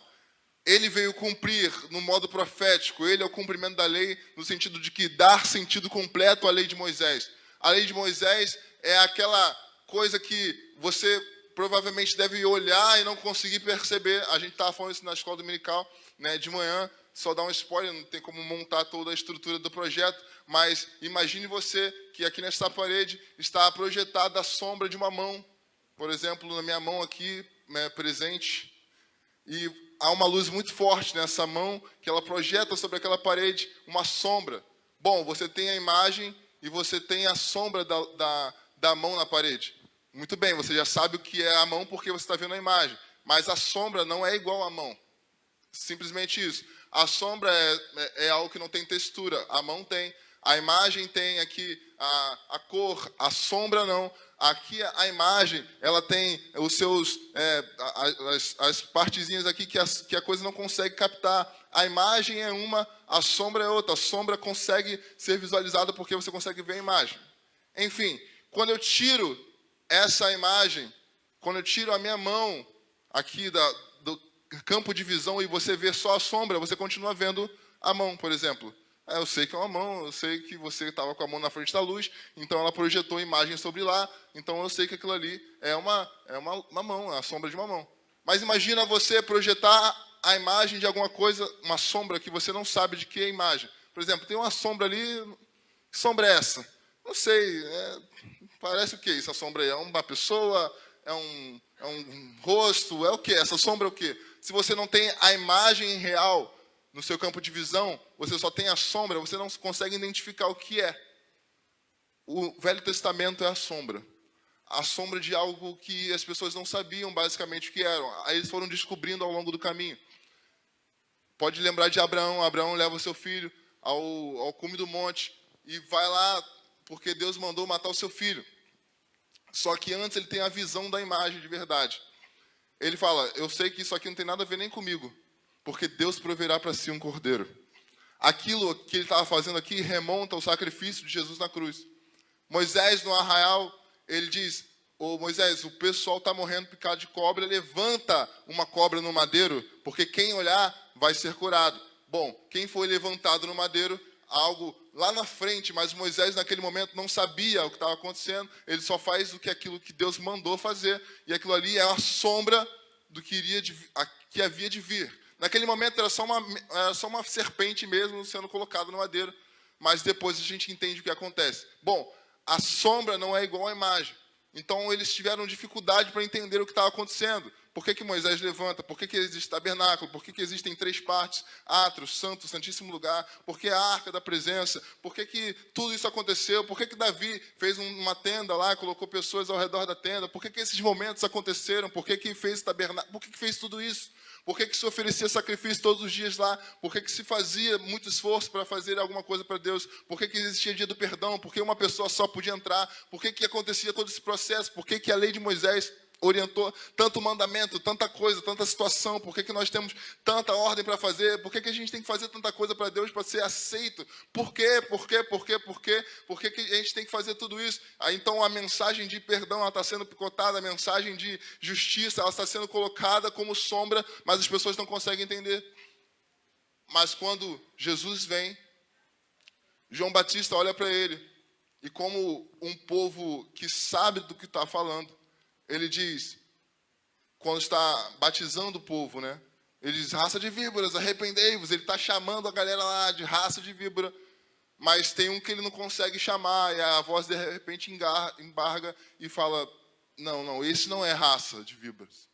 Ele veio cumprir no modo profético. Ele é o cumprimento da lei no sentido de que dar sentido completo à lei de Moisés. A lei de Moisés é aquela coisa que você provavelmente deve olhar e não conseguir perceber. A gente estava falando isso na escola dominical, né, de manhã. Só dar um spoiler, não tem como montar toda a estrutura do projeto, mas imagine você que aqui nesta parede está projetada a sombra de uma mão. Por exemplo, na minha mão aqui, né, presente, e há uma luz muito forte nessa mão que ela projeta sobre aquela parede uma sombra. Bom, você tem a imagem e você tem a sombra da mão na parede. Muito bem, você já sabe o que é a mão porque você está vendo a imagem, mas a sombra não é igual à mão. Simplesmente isso. A sombra é algo que não tem textura, a mão tem. A imagem tem aqui a cor, a sombra não. Aqui a imagem, ela tem os seus, as partezinhas aqui que a coisa não consegue captar. A imagem é uma, a sombra é outra. A sombra consegue ser visualizada porque você consegue ver a imagem. Enfim, quando eu tiro essa imagem, quando eu tiro a minha mão aqui do campo de visão e você vê só a sombra, você continua vendo a mão, por exemplo. Eu sei que é uma mão, eu sei que você estava com a mão na frente da luz, então ela projetou a imagem sobre lá, então eu sei que aquilo ali é uma mão, é a sombra de uma mão. Mas imagina você projetar a imagem de alguma coisa, uma sombra que você não sabe de que é a imagem. Por exemplo, tem uma sombra ali, que sombra é essa? Não sei, parece o que essa sombra aí? É uma pessoa? É um rosto? É o que? Essa sombra é o quê? Se você não tem a imagem real no seu campo de visão, você só tem a sombra, você não consegue identificar o que é. O Velho Testamento é a sombra de algo que as pessoas não sabiam basicamente o que eram. Aí eles foram descobrindo ao longo do caminho. Pode lembrar de Abraão. Abraão leva o seu filho ao cume do monte e vai lá porque Deus mandou matar o seu filho. Só que antes ele tem a visão da imagem de verdade. Ele fala, eu sei que isso aqui não tem nada a ver nem comigo, porque Deus proverá para si um cordeiro. Aquilo que ele estava fazendo aqui remonta ao sacrifício de Jesus na cruz. Moisés, no arraial, ele diz, Moisés, o pessoal está morrendo picado de cobra, levanta uma cobra no madeiro, porque quem olhar vai ser curado. Bom, quem foi levantado no madeiro, algo lá na frente, mas Moisés naquele momento não sabia o que estava acontecendo, ele só faz aquilo que Deus mandou fazer, e aquilo ali é a sombra do que havia de vir. Naquele momento era só uma serpente mesmo sendo colocada no madeiro, mas depois a gente entende o que acontece. Bom, a sombra não é igual à imagem. Então eles tiveram dificuldade para entender o que estava acontecendo. Por que Moisés levanta? Por que existe tabernáculo? Por que existem 3 partes? Átrio, santo, santíssimo lugar. Por que a arca da presença? Por que tudo isso aconteceu? Por que Davi fez uma tenda lá e colocou pessoas ao redor da tenda? Por que esses momentos aconteceram? Por que fez tabernáculo? Por que fez tudo isso? Por que se oferecia sacrifício todos os dias lá? Por que se fazia muito esforço para fazer alguma coisa para Deus? Por que existia dia do perdão? Por que uma pessoa só podia entrar? Por que acontecia todo esse processo? Por que a lei de Moisés orientou tanto mandamento, tanta coisa, tanta situação? Por que nós temos tanta ordem para fazer? Por que a gente tem que fazer tanta coisa para Deus para ser aceito? Por quê? Por que a gente tem que fazer tudo isso? Aí, então a mensagem de perdão está sendo picotada, a mensagem de justiça ela está sendo colocada como sombra, mas as pessoas não conseguem entender. Mas quando Jesus vem, João Batista olha para ele, e como um povo que sabe do que está falando, ele diz, quando está batizando o povo, né? Ele diz, raça de víboras, arrependei-vos. Ele está chamando a galera lá de raça de víbora, mas tem um que ele não consegue chamar, e a voz de repente embarga e fala, não, esse não é raça de víboras.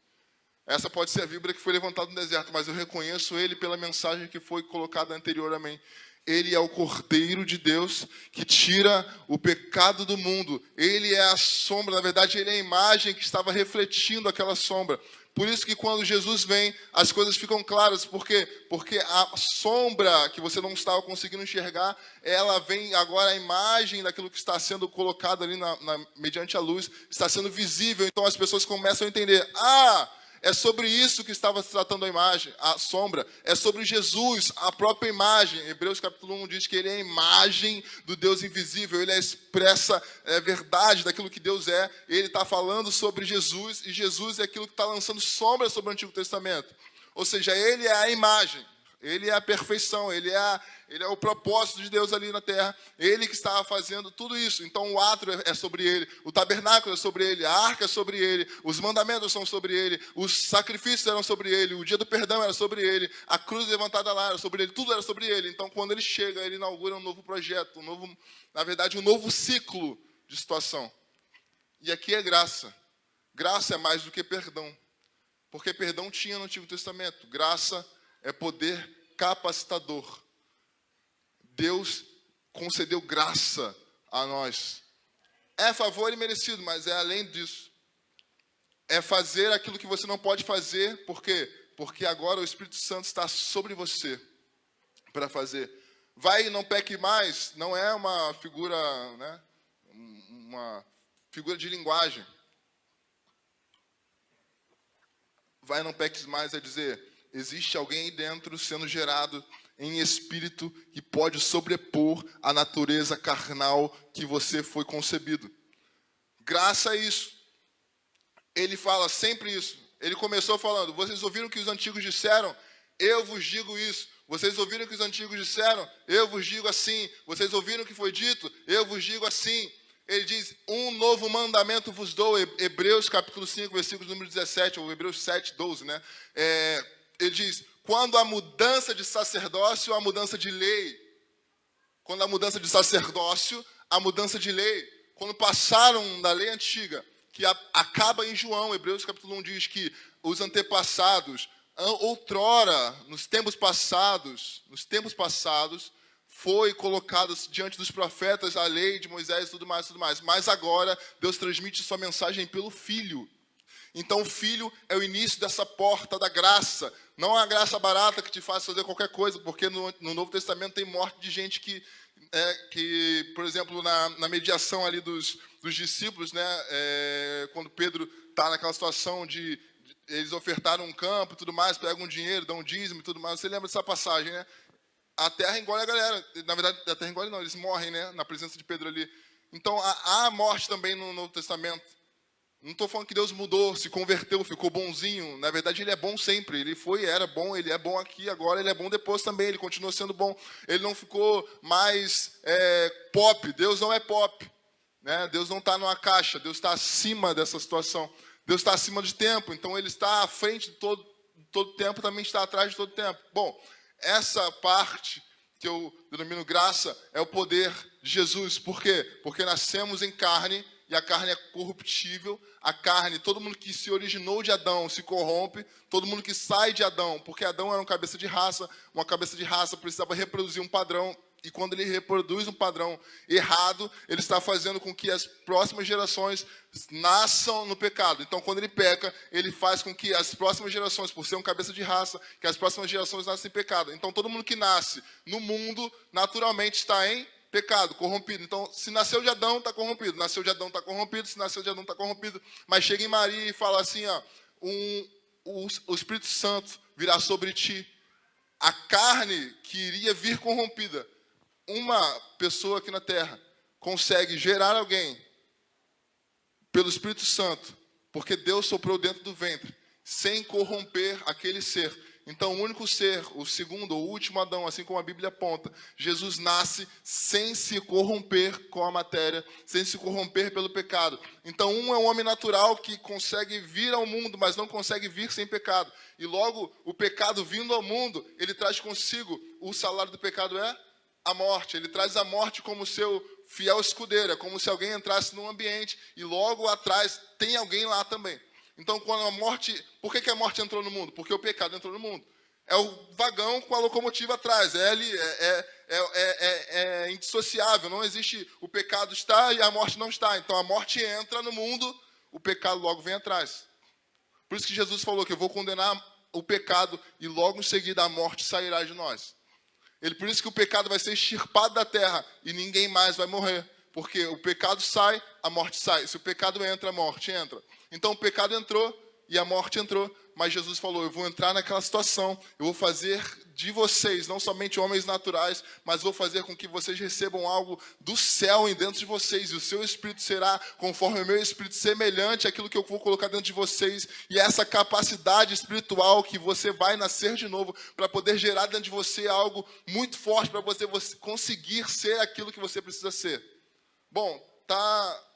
Essa pode ser a víbora que foi levantada no deserto, mas eu reconheço ele pela mensagem que foi colocada anteriormente. Ele é o Cordeiro de Deus que tira o pecado do mundo. Ele é a sombra, na verdade, ele é a imagem que estava refletindo aquela sombra. Por isso que quando Jesus vem, as coisas ficam claras. Por quê? Porque a sombra que você não estava conseguindo enxergar, ela vem agora, a imagem daquilo que está sendo colocado ali mediante a luz, está sendo visível. Então as pessoas começam a entender, é sobre isso que estava se tratando a imagem, a sombra. É sobre Jesus, a própria imagem. Hebreus capítulo 1 diz que ele é a imagem do Deus invisível. Ele expressa a verdade daquilo que Deus é. Ele está falando sobre Jesus. E Jesus é aquilo que está lançando sombra sobre o Antigo Testamento. Ou seja, ele é a imagem. Ele é a perfeição. Ele é o propósito de Deus ali na terra. Ele que estava fazendo tudo isso. Então o átrio é sobre ele, o tabernáculo é sobre ele, a arca é sobre ele, os mandamentos são sobre ele, os sacrifícios eram sobre ele, o dia do perdão era sobre ele, a cruz levantada lá era sobre ele, tudo era sobre ele. Então quando ele chega, ele inaugura um novo projeto, um novo ciclo de situação. E aqui é graça. Graça é mais do que perdão. Porque perdão tinha no Antigo Testamento. Graça é poder capacitador. Deus concedeu graça a nós. É favor e merecido, mas é além disso. É fazer aquilo que você não pode fazer. Por quê? Porque agora o Espírito Santo está sobre você para fazer. Vai e não peque mais, não é uma figura, né? Uma figura de linguagem. Vai e não peques mais é dizer, existe alguém aí dentro sendo gerado em espírito que pode sobrepor a natureza carnal que você foi concebido. Graça a isso. Ele fala sempre isso. Ele começou falando, vocês ouviram o que os antigos disseram? Eu vos digo isso. Vocês ouviram o que os antigos disseram? Eu vos digo assim. Vocês ouviram o que foi dito? Eu vos digo assim. Ele diz, um novo mandamento vos dou. Hebreus capítulo 5, versículo número 17, ou Hebreus 7, 12, né? Ele diz, quando a mudança de sacerdócio, a mudança de lei. Quando a mudança de sacerdócio, a mudança de lei. Quando passaram da lei antiga, que acaba em João, Hebreus capítulo 1 diz que os antepassados, outrora, nos tempos passados, foi colocado diante dos profetas a lei de Moisés e tudo mais. Mas agora, Deus transmite sua mensagem pelo Filho. Então o Filho é o início dessa porta da graça. Não é a graça barata que te faz fazer qualquer coisa, porque no Novo Testamento tem morte de gente que por exemplo, na mediação ali dos discípulos, né, quando Pedro está naquela situação de eles ofertaram um campo e tudo mais, pegam um dinheiro, dão um dízimo e tudo mais. Você lembra dessa passagem, né? A terra engole a galera. Na verdade, a terra engole não, eles morrem, né, na presença de Pedro ali. Então, há morte também no Novo Testamento. Não estou falando que Deus mudou, se converteu, ficou bonzinho. Na verdade, Ele é bom sempre. Ele era bom, Ele é bom aqui, agora Ele é bom depois também. Ele continua sendo bom. Ele não ficou mais pop. Deus não é pop, né? Deus não está numa caixa. Deus está acima dessa situação. Deus está acima de tempo. Então, Ele está à frente de todo tempo, também está atrás de todo tempo. Bom, essa parte que eu denomino graça é o poder de Jesus. Por quê? Porque nascemos em carne, e a carne é corruptível. A carne, todo mundo que se originou de Adão se corrompe. Todo mundo que sai de Adão, porque Adão era uma cabeça de raça precisava reproduzir um padrão. E quando ele reproduz um padrão errado, ele está fazendo com que as próximas gerações nasçam no pecado. Então, quando ele peca, ele faz com que as próximas gerações, por ser um cabeça de raça, que as próximas gerações nasçam em pecado. Então, todo mundo que nasce no mundo, naturalmente está em pecado, corrompido. Então, se nasceu de Adão, está corrompido. Nasceu de Adão, está corrompido. Se nasceu de Adão, está corrompido. Mas chega em Maria e fala assim, ó, o Espírito Santo virá sobre ti. A carne que iria vir corrompida. Uma pessoa aqui na Terra consegue gerar alguém pelo Espírito Santo, porque Deus soprou dentro do ventre, sem corromper aquele ser. Então, o único ser, o segundo ou último Adão, assim como a Bíblia aponta, Jesus nasce sem se corromper com a matéria, sem se corromper pelo pecado. Então, um é um homem natural que consegue vir ao mundo, mas não consegue vir sem pecado. E logo, o pecado vindo ao mundo, ele traz consigo, o salário do pecado é a morte. Ele traz a morte como seu fiel escudeiro. É como se alguém entrasse num ambiente e logo atrás tem alguém lá também. Então, quando a morte... Por que a morte entrou no mundo? Porque o pecado entrou no mundo. É o vagão com a locomotiva atrás. É indissociável. Não existe... O pecado está e a morte não está. Então, a morte entra no mundo, o pecado logo vem atrás. Por isso que Jesus falou que eu vou condenar o pecado e logo em seguida a morte sairá de nós. Por isso que o pecado vai ser extirpado da terra e ninguém mais vai morrer. Porque o pecado sai, a morte sai. Se o pecado entra, a morte entra. Então o pecado entrou e a morte entrou. Mas Jesus falou, eu vou entrar naquela situação, eu vou fazer de vocês, não somente homens naturais, mas vou fazer com que vocês recebam algo do céu dentro de vocês. E o seu espírito será, conforme o meu espírito, semelhante àquilo que eu vou colocar dentro de vocês. E essa capacidade espiritual que você vai nascer de novo, para poder gerar dentro de você algo muito forte, para você conseguir ser aquilo que você precisa ser. Bom, tá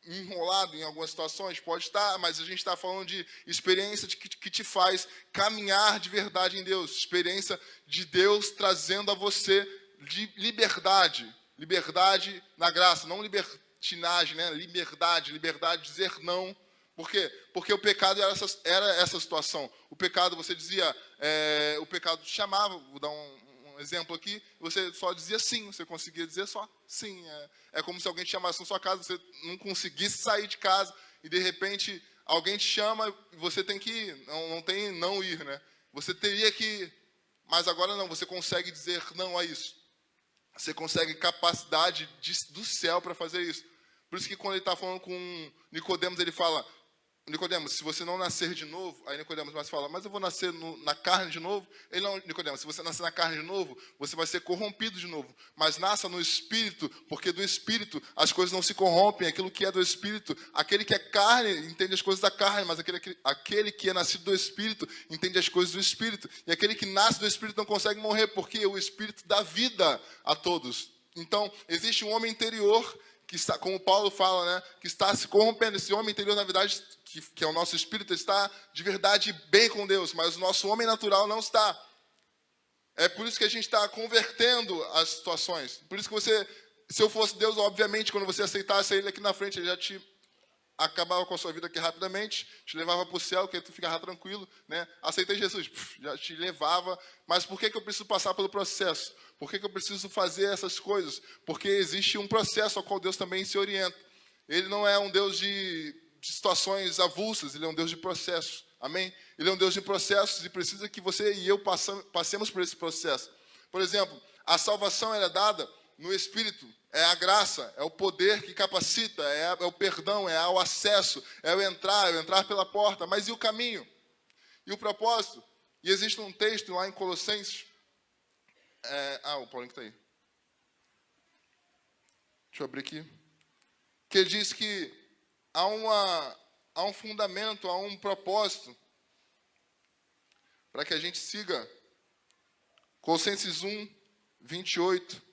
enrolado em algumas situações? Pode estar, mas a gente está falando de experiência que te faz caminhar de verdade em Deus. Experiência de Deus trazendo a você de liberdade. Liberdade na graça, não libertinagem, né? Liberdade de dizer não. Por quê? Porque o pecado era essa situação. O pecado, você dizia, o pecado te chamava, vou dar um exemplo aqui, você só dizia sim, você conseguia dizer só sim. É como se alguém te chamasse na sua casa, você não conseguisse sair de casa e de repente alguém te chama e você tem que ir, não tem não ir, né? Você teria que ir, mas agora não, você consegue dizer não a isso. Você consegue capacidade do céu para fazer isso. Por isso que quando ele está falando com Nicodemos, ele fala, Nicodemos, se você não nascer de novo, aí Nicodemos mais fala, mas eu vou nascer na carne de novo? Ele não, Nicodemos, se você nascer na carne de novo, você vai ser corrompido de novo. Mas nasça no Espírito, porque do Espírito as coisas não se corrompem, aquilo que é do Espírito. Aquele que é carne entende as coisas da carne, mas aquele que é nascido do Espírito entende as coisas do Espírito. E aquele que nasce do Espírito não consegue morrer, porque o Espírito dá vida a todos. Então, existe um homem interior que está, como Paulo fala, né, que está se corrompendo. Esse homem interior, na verdade, que é o nosso espírito, está de verdade bem com Deus, mas o nosso homem natural não está. É por isso que a gente está convertendo as situações. Por isso que você, se eu fosse Deus, obviamente, quando você aceitasse ele aqui na frente, ele já te acabava com a sua vida aqui rapidamente, te levava para o céu, que aí tu ficava tranquilo, né? Aceitei Jesus, já te levava. Mas por que eu preciso passar pelo processo? Por que eu preciso fazer essas coisas? Porque existe um processo ao qual Deus também se orienta. Ele não é um Deus de de situações avulsas, Ele é um Deus de processos. Amém? Ele é um Deus de processos e precisa que você e eu passemos por esse processo. Por exemplo, a salvação ela é dada no Espírito. É a graça, é o poder que capacita, é o perdão, é o acesso, é o entrar pela porta. Mas e o caminho? E o propósito? E existe um texto lá em Colossenses. O Paulinho que está aí. Deixa eu abrir aqui. Que ele diz que há um fundamento, há um propósito para que a gente siga. Colossenses 1, 28.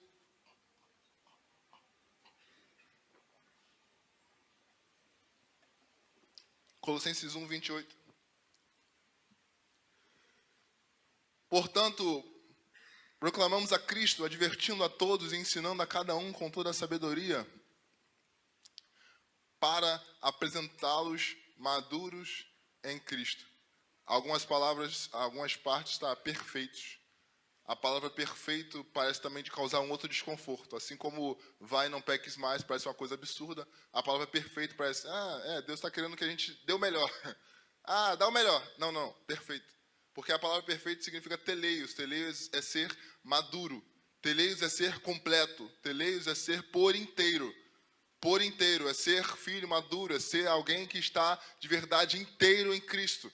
Colossenses 1, 28. Portanto, proclamamos a Cristo, advertindo a todos e ensinando a cada um com toda a sabedoria, para apresentá-los maduros em Cristo. Algumas palavras, algumas partes está perfeitos. A palavra perfeito parece também de causar um outro desconforto. Assim como vai, não peques mais, parece uma coisa absurda. A palavra perfeito parece, Deus está querendo que a gente dê o melhor. Dá o melhor. Não, perfeito. Porque a palavra perfeito significa teleios. Teleios é ser maduro. Teleios é ser completo. Teleios é ser por inteiro. Por inteiro, é ser filho maduro, é ser alguém que está de verdade inteiro em Cristo.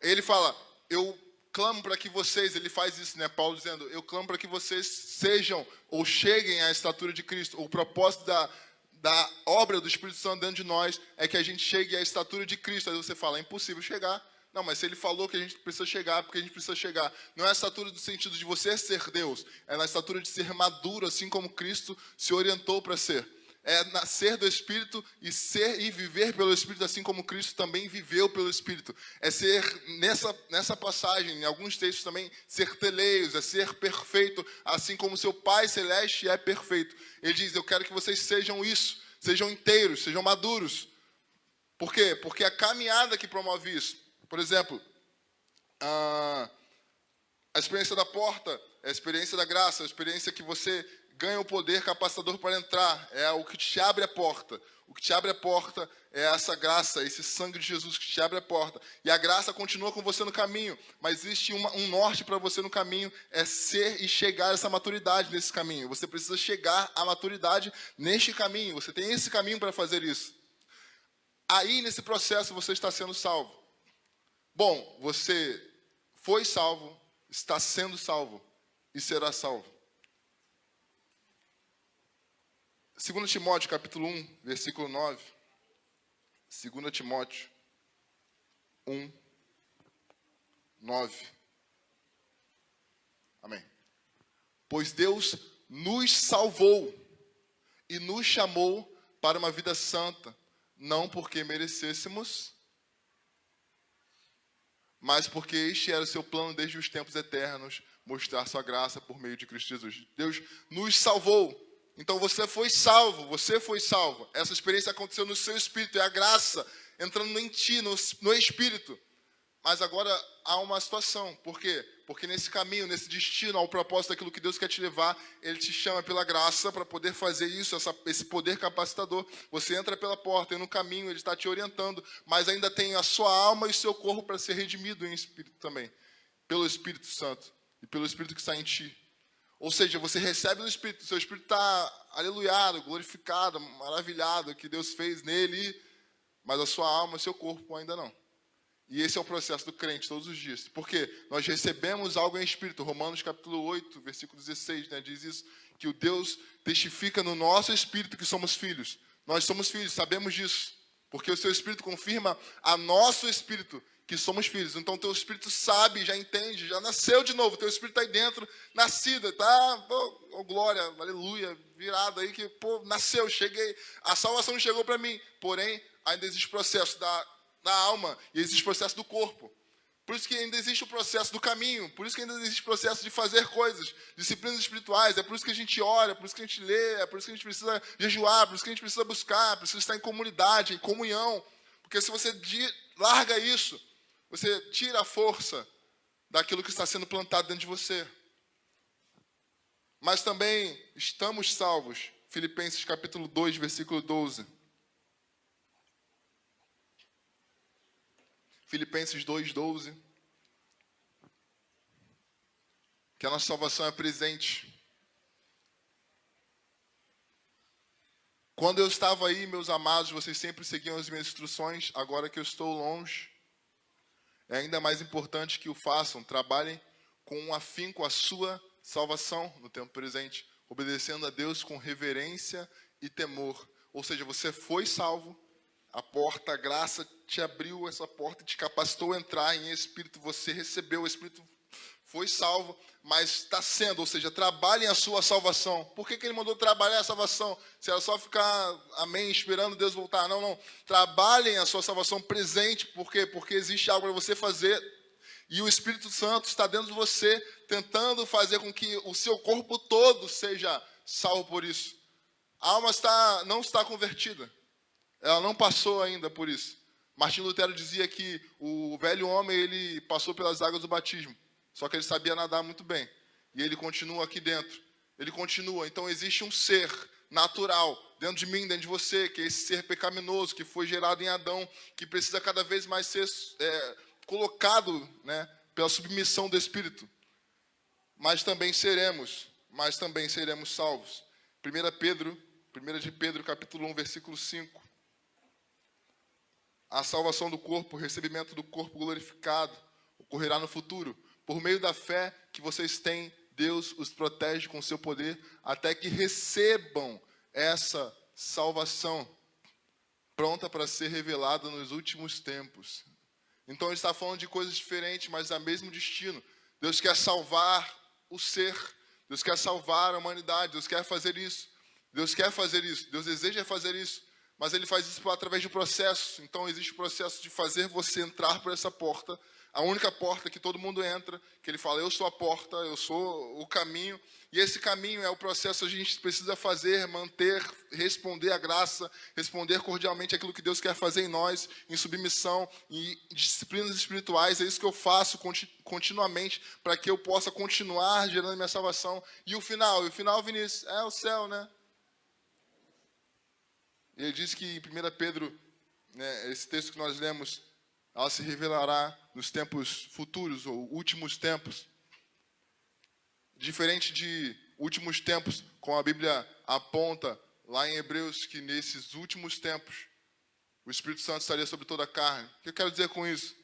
Ele fala, eu clamo para que vocês, ele faz isso, né? Paulo dizendo, eu clamo para que vocês sejam ou cheguem à estatura de Cristo. O propósito da obra do Espírito Santo dentro de nós é que a gente chegue à estatura de Cristo. Aí você fala, é impossível chegar. Não, mas se ele falou que a gente precisa chegar, porque a gente precisa chegar. Não é a estatura do sentido de você ser Deus, é na estatura de ser maduro, assim como Cristo se orientou para ser. É nascer do Espírito e ser e viver pelo Espírito, assim como Cristo também viveu pelo Espírito. É ser, nessa passagem, em alguns textos também, ser teleios, é ser perfeito, assim como seu Pai Celeste é perfeito. Ele diz, eu quero que vocês sejam isso, sejam inteiros, sejam maduros. Por quê? Porque a caminhada que promove isso. Por exemplo, a experiência da porta, a experiência da graça, a experiência que você ganha o poder capacitador para entrar, é o que te abre a porta. O que te abre a porta é essa graça, esse sangue de Jesus que te abre a porta. E a graça continua com você no caminho, mas existe um norte para você no caminho, é ser e chegar a essa maturidade nesse caminho. Você precisa chegar à maturidade neste caminho, você tem esse caminho para fazer isso. Aí, nesse processo, você está sendo salvo. Bom, você foi salvo, está sendo salvo e será salvo. 2 Timóteo, capítulo 1, versículo 9. 2 Timóteo 1, 9. Amém. Pois Deus nos salvou e nos chamou para uma vida santa, não porque merecêssemos, mas porque este era o seu plano desde os tempos eternos, mostrar sua graça por meio de Cristo Jesus. Deus nos salvou. Então você foi salvo, você foi salvo. Essa experiência aconteceu no seu espírito, é a graça entrando em ti, no espírito. Mas agora há uma situação, por quê? Porque nesse caminho, nesse destino, ao propósito daquilo que Deus quer te levar, Ele te chama pela graça para poder fazer isso, esse poder capacitador. Você entra pela porta e no caminho Ele está te orientando, mas ainda tem a sua alma e o seu corpo para ser redimido em espírito também, pelo Espírito Santo e pelo Espírito que está em ti. Ou seja, você recebe o Espírito, seu Espírito está aleluiado, glorificado, maravilhado, que Deus fez nele, mas a sua alma e seu corpo ainda não. E esse é o processo do crente todos os dias. Porque nós recebemos algo em Espírito. Romanos capítulo 8, versículo 16, né, diz isso, que o Deus testifica no nosso Espírito que somos filhos. Nós somos filhos, sabemos disso. Porque o seu Espírito confirma a nosso Espírito que somos filhos. Então, teu Espírito sabe, já entende, já nasceu de novo. Teu Espírito está aí dentro, nascido, tá? Oh, glória, aleluia, virado aí que, nasceu, cheguei. A salvação não chegou para mim. Porém, ainda existe processo da alma e existe processo do corpo. Por isso que ainda existe o processo do caminho. Por isso que ainda existe o processo de fazer coisas, disciplinas espirituais. É por isso que a gente ora, é por isso que a gente lê, é por isso que a gente precisa jejuar, é por isso que a gente precisa buscar, precisa estar em comunidade, em comunhão. Porque se você larga isso, você tira a força daquilo que está sendo plantado dentro de você. Mas também estamos salvos. Filipenses capítulo 2, versículo 12. Filipenses 2:12. Que a nossa salvação é presente. Quando eu estava aí, meus amados, vocês sempre seguiam as minhas instruções. Agora que eu estou longe, é ainda mais importante que o façam. Trabalhem com afinco a sua salvação no tempo presente, obedecendo a Deus com reverência e temor. Ou seja, você foi salvo, a porta, a graça te abriu essa porta, te capacitou a entrar em espírito, você recebeu o espírito, foi salvo, mas está sendo, ou seja, trabalhem a sua salvação. Por que ele mandou trabalhar a salvação? Se era só ficar, amém, esperando Deus voltar. Não, não. Trabalhem a sua salvação presente. Por quê? Porque existe algo para você fazer. E o Espírito Santo está dentro de você, tentando fazer com que o seu corpo todo seja salvo por isso. A alma não está convertida. Ela não passou ainda por isso. Martim Lutero dizia que o velho homem, ele passou pelas águas do batismo. Só que ele sabia nadar muito bem. E ele continua aqui dentro. Ele continua. Então existe um ser natural dentro de mim, dentro de você, que é esse ser pecaminoso, que foi gerado em Adão, que precisa cada vez mais ser colocado, né, pela submissão do Espírito. Mas também seremos salvos. 1 de Pedro, capítulo 1, versículo 5. A salvação do corpo, o recebimento do corpo glorificado, ocorrerá no futuro. Por meio da fé que vocês têm, Deus os protege com seu poder, até que recebam essa salvação, pronta para ser revelada nos últimos tempos. Então ele está falando de coisas diferentes, mas é o mesmo destino. Deus quer salvar o ser, Deus quer salvar a humanidade, Deus quer fazer isso. Deus quer fazer isso, Deus deseja fazer isso, mas Ele faz isso através de um processo. Então existe o processo de fazer você entrar por essa porta, a única porta que todo mundo entra, que Ele fala, eu sou a porta, eu sou o caminho. E esse caminho é o processo que a gente precisa fazer, manter, responder à graça, responder cordialmente aquilo que Deus quer fazer em nós, em submissão, em disciplinas espirituais. É isso que eu faço continuamente, para que eu possa continuar gerando minha salvação. E o final, Vinícius, é o céu, né? Ele diz que em 1 Pedro, né, esse texto que nós lemos, ela se revelará nos tempos futuros, ou últimos tempos. Diferente de últimos tempos, como a Bíblia aponta lá em Hebreus, que nesses últimos tempos, o Espírito Santo estaria sobre toda a carne. O que eu quero dizer com isso?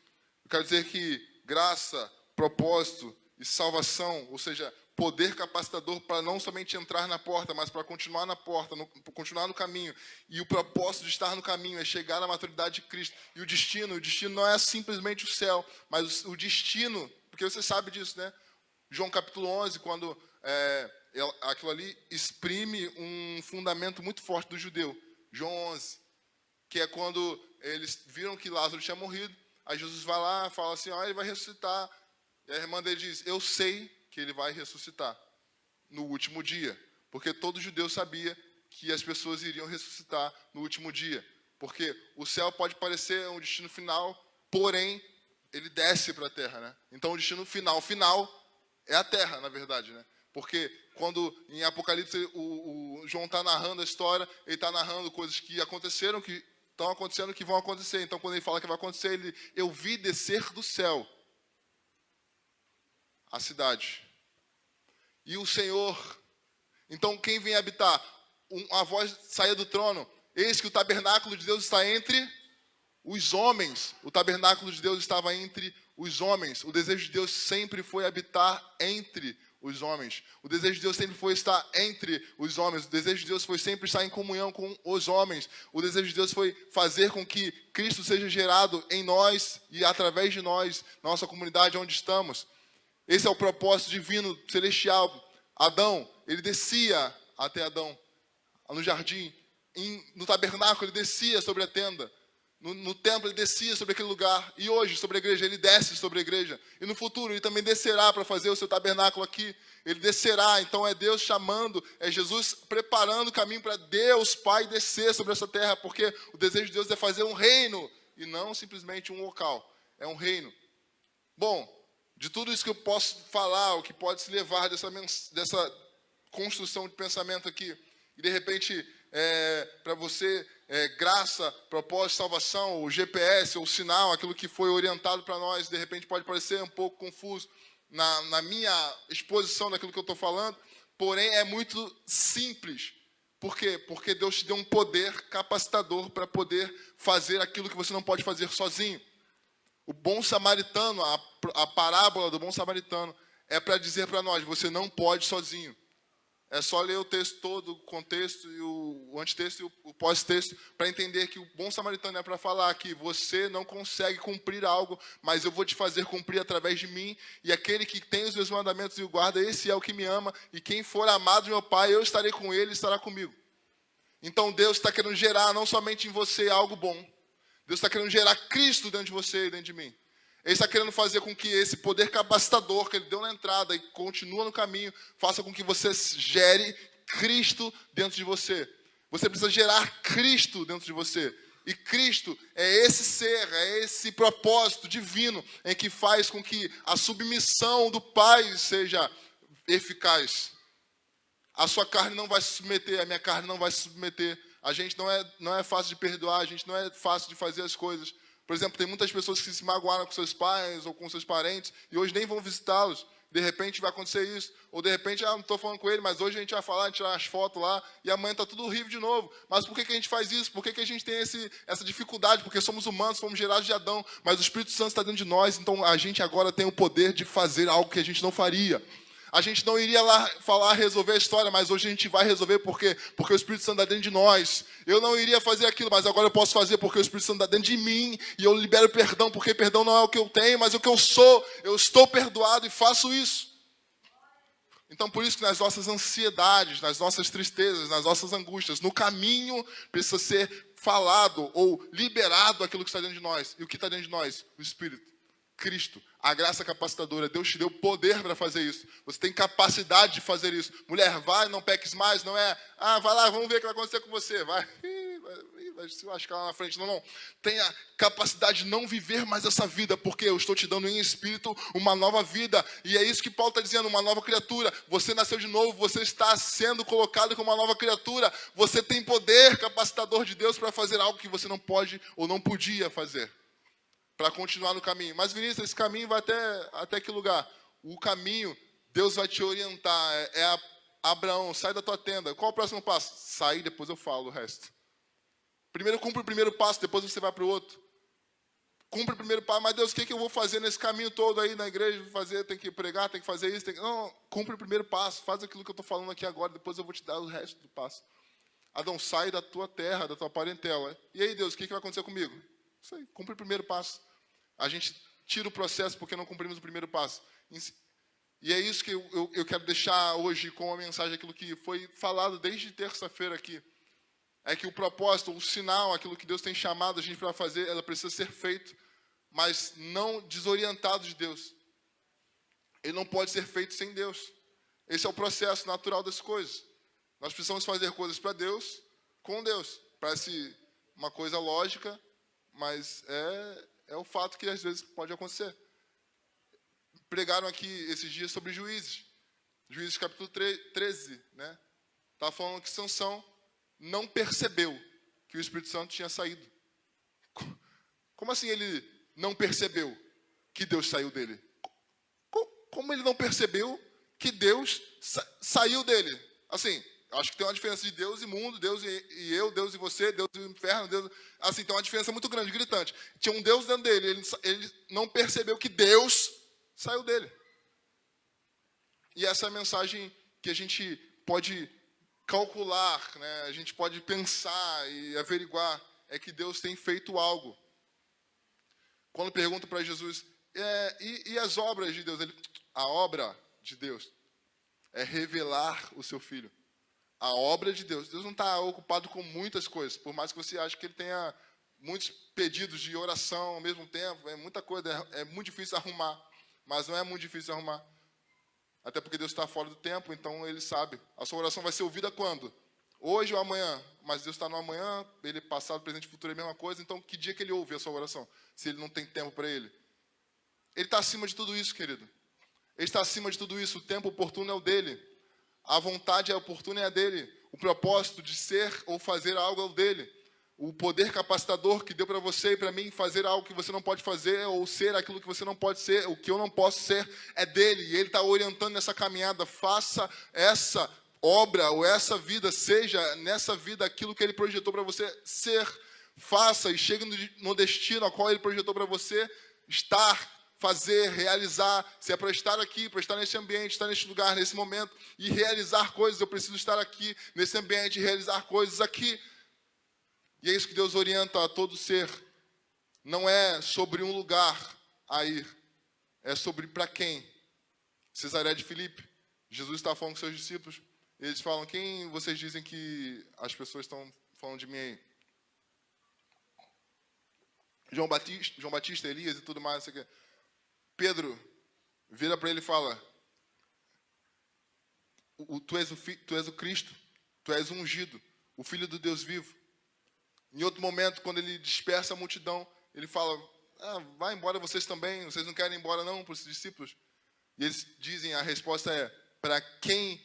Eu quero dizer que graça, propósito e salvação, ou seja, poder capacitador para não somente entrar na porta, mas para continuar na porta, continuar no caminho. E o propósito de estar no caminho é chegar à maturidade de Cristo. E o destino não é simplesmente o céu, mas o destino, porque você sabe disso, né? João capítulo 11, quando aquilo ali exprime um fundamento muito forte do judeu. João 11, que é quando eles viram que Lázaro tinha morrido, aí Jesus vai lá e fala assim, ele vai ressuscitar. E a irmã dele diz, eu sei que ele vai ressuscitar no último dia. Porque todo judeu sabia que as pessoas iriam ressuscitar no último dia. Porque o céu pode parecer um destino final, porém, ele desce para a terra, né? Então, o destino final é a terra, na verdade, né? Porque quando em Apocalipse o João está narrando a história, ele está narrando coisas que aconteceram, que estão acontecendo, que vão acontecer. Então, quando ele fala que vai acontecer, eu vi descer do céu a cidade. E o Senhor, então quem vem habitar? A voz saía do trono, eis que o tabernáculo de Deus está entre os homens. O tabernáculo de Deus estava entre os homens. O desejo de Deus sempre foi habitar entre os homens. O desejo de Deus sempre foi estar entre os homens. O desejo de Deus foi sempre estar em comunhão com os homens. O desejo de Deus foi fazer com que Cristo seja gerado em nós e através de nós, nossa comunidade onde estamos. Esse é o propósito divino, celestial. Adão, ele descia até Adão, no jardim. No tabernáculo, ele descia sobre a tenda. No templo, ele descia sobre aquele lugar. E hoje, sobre a igreja, ele desce sobre a igreja. E no futuro, ele também descerá para fazer o seu tabernáculo aqui. Ele descerá. Então, é Deus chamando, é Jesus preparando o caminho para Deus, Pai, descer sobre essa terra. Porque o desejo de Deus é fazer um reino e não simplesmente um local. É um reino. Bom, de tudo isso que eu posso falar, o que pode se levar dessa construção de pensamento aqui, e de repente para você graça, propósito, salvação, o GPS, ou o sinal, aquilo que foi orientado para nós, de repente pode parecer um pouco confuso na minha exposição daquilo que eu estou falando, porém é muito simples. Por quê? Porque Deus te deu um poder capacitador para poder fazer aquilo que você não pode fazer sozinho. O bom samaritano, a parábola do bom samaritano, é para dizer para nós, você não pode sozinho. É só ler o texto todo, o contexto, e o antitexto e o pós-texto, para entender que o bom samaritano é para falar que você não consegue cumprir algo, mas eu vou te fazer cumprir através de mim, e aquele que tem os meus mandamentos e o guarda, esse é o que me ama, e quem for amado de meu Pai, eu estarei com ele e estará comigo. Então Deus está querendo gerar não somente em você algo bom, Deus está querendo gerar Cristo dentro de você e dentro de mim. Ele está querendo fazer com que esse poder capacitador que ele deu na entrada e continua no caminho, faça com que você gere Cristo dentro de você. Você precisa gerar Cristo dentro de você. E Cristo é esse ser, é esse propósito divino em que faz com que a submissão do Pai seja eficaz. A sua carne não vai se submeter, a minha carne não vai se submeter. A gente não é fácil de perdoar, a gente não é fácil de fazer as coisas. Por exemplo, tem muitas pessoas que se magoaram com seus pais ou com seus parentes e hoje nem vão visitá-los. De repente vai acontecer isso. Ou de repente, não estou falando com ele, mas hoje a gente vai falar, tirar as fotos lá e amanhã está tudo horrível de novo. Mas por que a gente faz isso? Por que a gente tem essa dificuldade? Porque somos humanos, fomos gerados de Adão, mas o Espírito Santo está dentro de nós, então a gente agora tem o poder de fazer algo que a gente não faria. A gente não iria lá falar, resolver a história, mas hoje a gente vai resolver por quê? Porque o Espírito Santo está dentro de nós. Eu não iria fazer aquilo, mas agora eu posso fazer porque o Espírito Santo está dentro de mim e eu libero perdão, porque perdão não é o que eu tenho, mas é o que eu sou. Eu estou perdoado e faço isso. Então, por isso que nas nossas ansiedades, nas nossas tristezas, nas nossas angústias, no caminho precisa ser falado ou liberado aquilo que está dentro de nós. E o que está dentro de nós? O Espírito. Cristo, a graça capacitadora. Deus te deu poder para fazer isso. Você tem capacidade de fazer isso. Mulher, vai, não peques mais. Não é, vai lá, vamos ver o que vai acontecer com você. Vai se lascar lá na frente. Não. Tenha capacidade de não viver mais essa vida, porque eu estou te dando em espírito uma nova vida. E é isso que Paulo está dizendo, uma nova criatura. Você nasceu de novo, você está sendo colocado como uma nova criatura. Você tem poder capacitador de Deus para fazer algo que você não pode ou não podia fazer. Para continuar no caminho. Mas, Vinícius, esse caminho vai até que lugar? O caminho, Deus vai te orientar. Abraão, sai da tua tenda. Qual é o próximo passo? Sair, depois eu falo o resto. Primeiro cumpre o primeiro passo, depois você vai para o outro. Cumpre o primeiro passo. Mas, Deus, o que eu vou fazer nesse caminho todo aí na igreja? Tem que pregar, tem que fazer isso. Não, cumpre o primeiro passo. Faz aquilo que eu estou falando aqui agora, depois eu vou te dar o resto do passo. Adão, sai da tua terra, da tua parentela. E aí, Deus, o que vai acontecer comigo? Isso aí, cumpre o primeiro passo. A gente tira o processo porque não cumprimos o primeiro passo. E é isso que eu quero deixar hoje com a mensagem, aquilo que foi falado desde terça-feira aqui. É que o propósito, o sinal, aquilo que Deus tem chamado a gente para fazer, ela precisa ser feito, mas não desorientado de Deus. Ele não pode ser feito sem Deus. Esse é o processo natural das coisas. Nós precisamos fazer coisas para Deus, com Deus. Parece uma coisa lógica, mas é o fato que às vezes pode acontecer. Pregaram aqui esses dias sobre Juízes. Juízes capítulo 13, né? Estava falando que Sansão não percebeu que o Espírito Santo tinha saído. Como assim ele não percebeu que Deus saiu dele? Como ele não percebeu que Deus saiu dele? Assim, acho que tem uma diferença de Deus e mundo, Deus e eu, Deus e você, Deus e o inferno, Deus... Assim, tem uma diferença muito grande, gritante. Tinha um Deus dentro dele, ele não percebeu que Deus saiu dele. E essa é a mensagem que a gente pode calcular, né? A gente pode pensar e averiguar, é que Deus tem feito algo. Quando pergunta para Jesus, e as obras de Deus? A obra de Deus é revelar o seu Filho. A obra de Deus. Deus não está ocupado com muitas coisas, por mais que você ache que ele tenha muitos pedidos de oração ao mesmo tempo, é muita coisa, é muito difícil arrumar, mas não é muito difícil arrumar. Até porque Deus está fora do tempo, então ele sabe. A sua oração vai ser ouvida quando? Hoje ou amanhã? Mas Deus está no amanhã, ele passado, presente e futuro é a mesma coisa, então que dia que ele ouve a sua oração? Se ele não tem tempo para ele. Ele está acima de tudo isso, querido. Ele está acima de tudo isso, o tempo oportuno é o dele. A vontade é oportuna é a dele. o propósito de ser ou fazer algo é o dele. O poder capacitador que deu para você e para mim fazer algo que você não pode fazer ou ser aquilo que você não pode ser, o que eu não posso ser, é dele. E ele está orientando nessa caminhada. Faça essa obra ou essa vida, seja nessa vida aquilo que ele projetou para você ser. Faça e chegue no destino ao qual ele projetou para você estar, fazer, realizar. Se é para estar aqui, para estar nesse ambiente, estar nesse lugar, nesse momento e realizar coisas, eu preciso estar aqui nesse ambiente e realizar coisas aqui. E é isso que Deus orienta a todo ser. Não é sobre um lugar a ir, é sobre para quem. Cesareia de Filipe, Jesus estava falando com seus discípulos. Eles falam: quem vocês dizem que as pessoas estão falando de mim aí? João Batista, Elias e tudo mais. Não sei o quê. Pedro vira para ele e fala: tu és o Cristo, tu és o ungido, o Filho do Deus vivo. Em outro momento, quando ele dispersa a multidão, ele fala: vai embora vocês também, vocês não querem ir embora não, para os discípulos? E eles dizem, a resposta é: para quem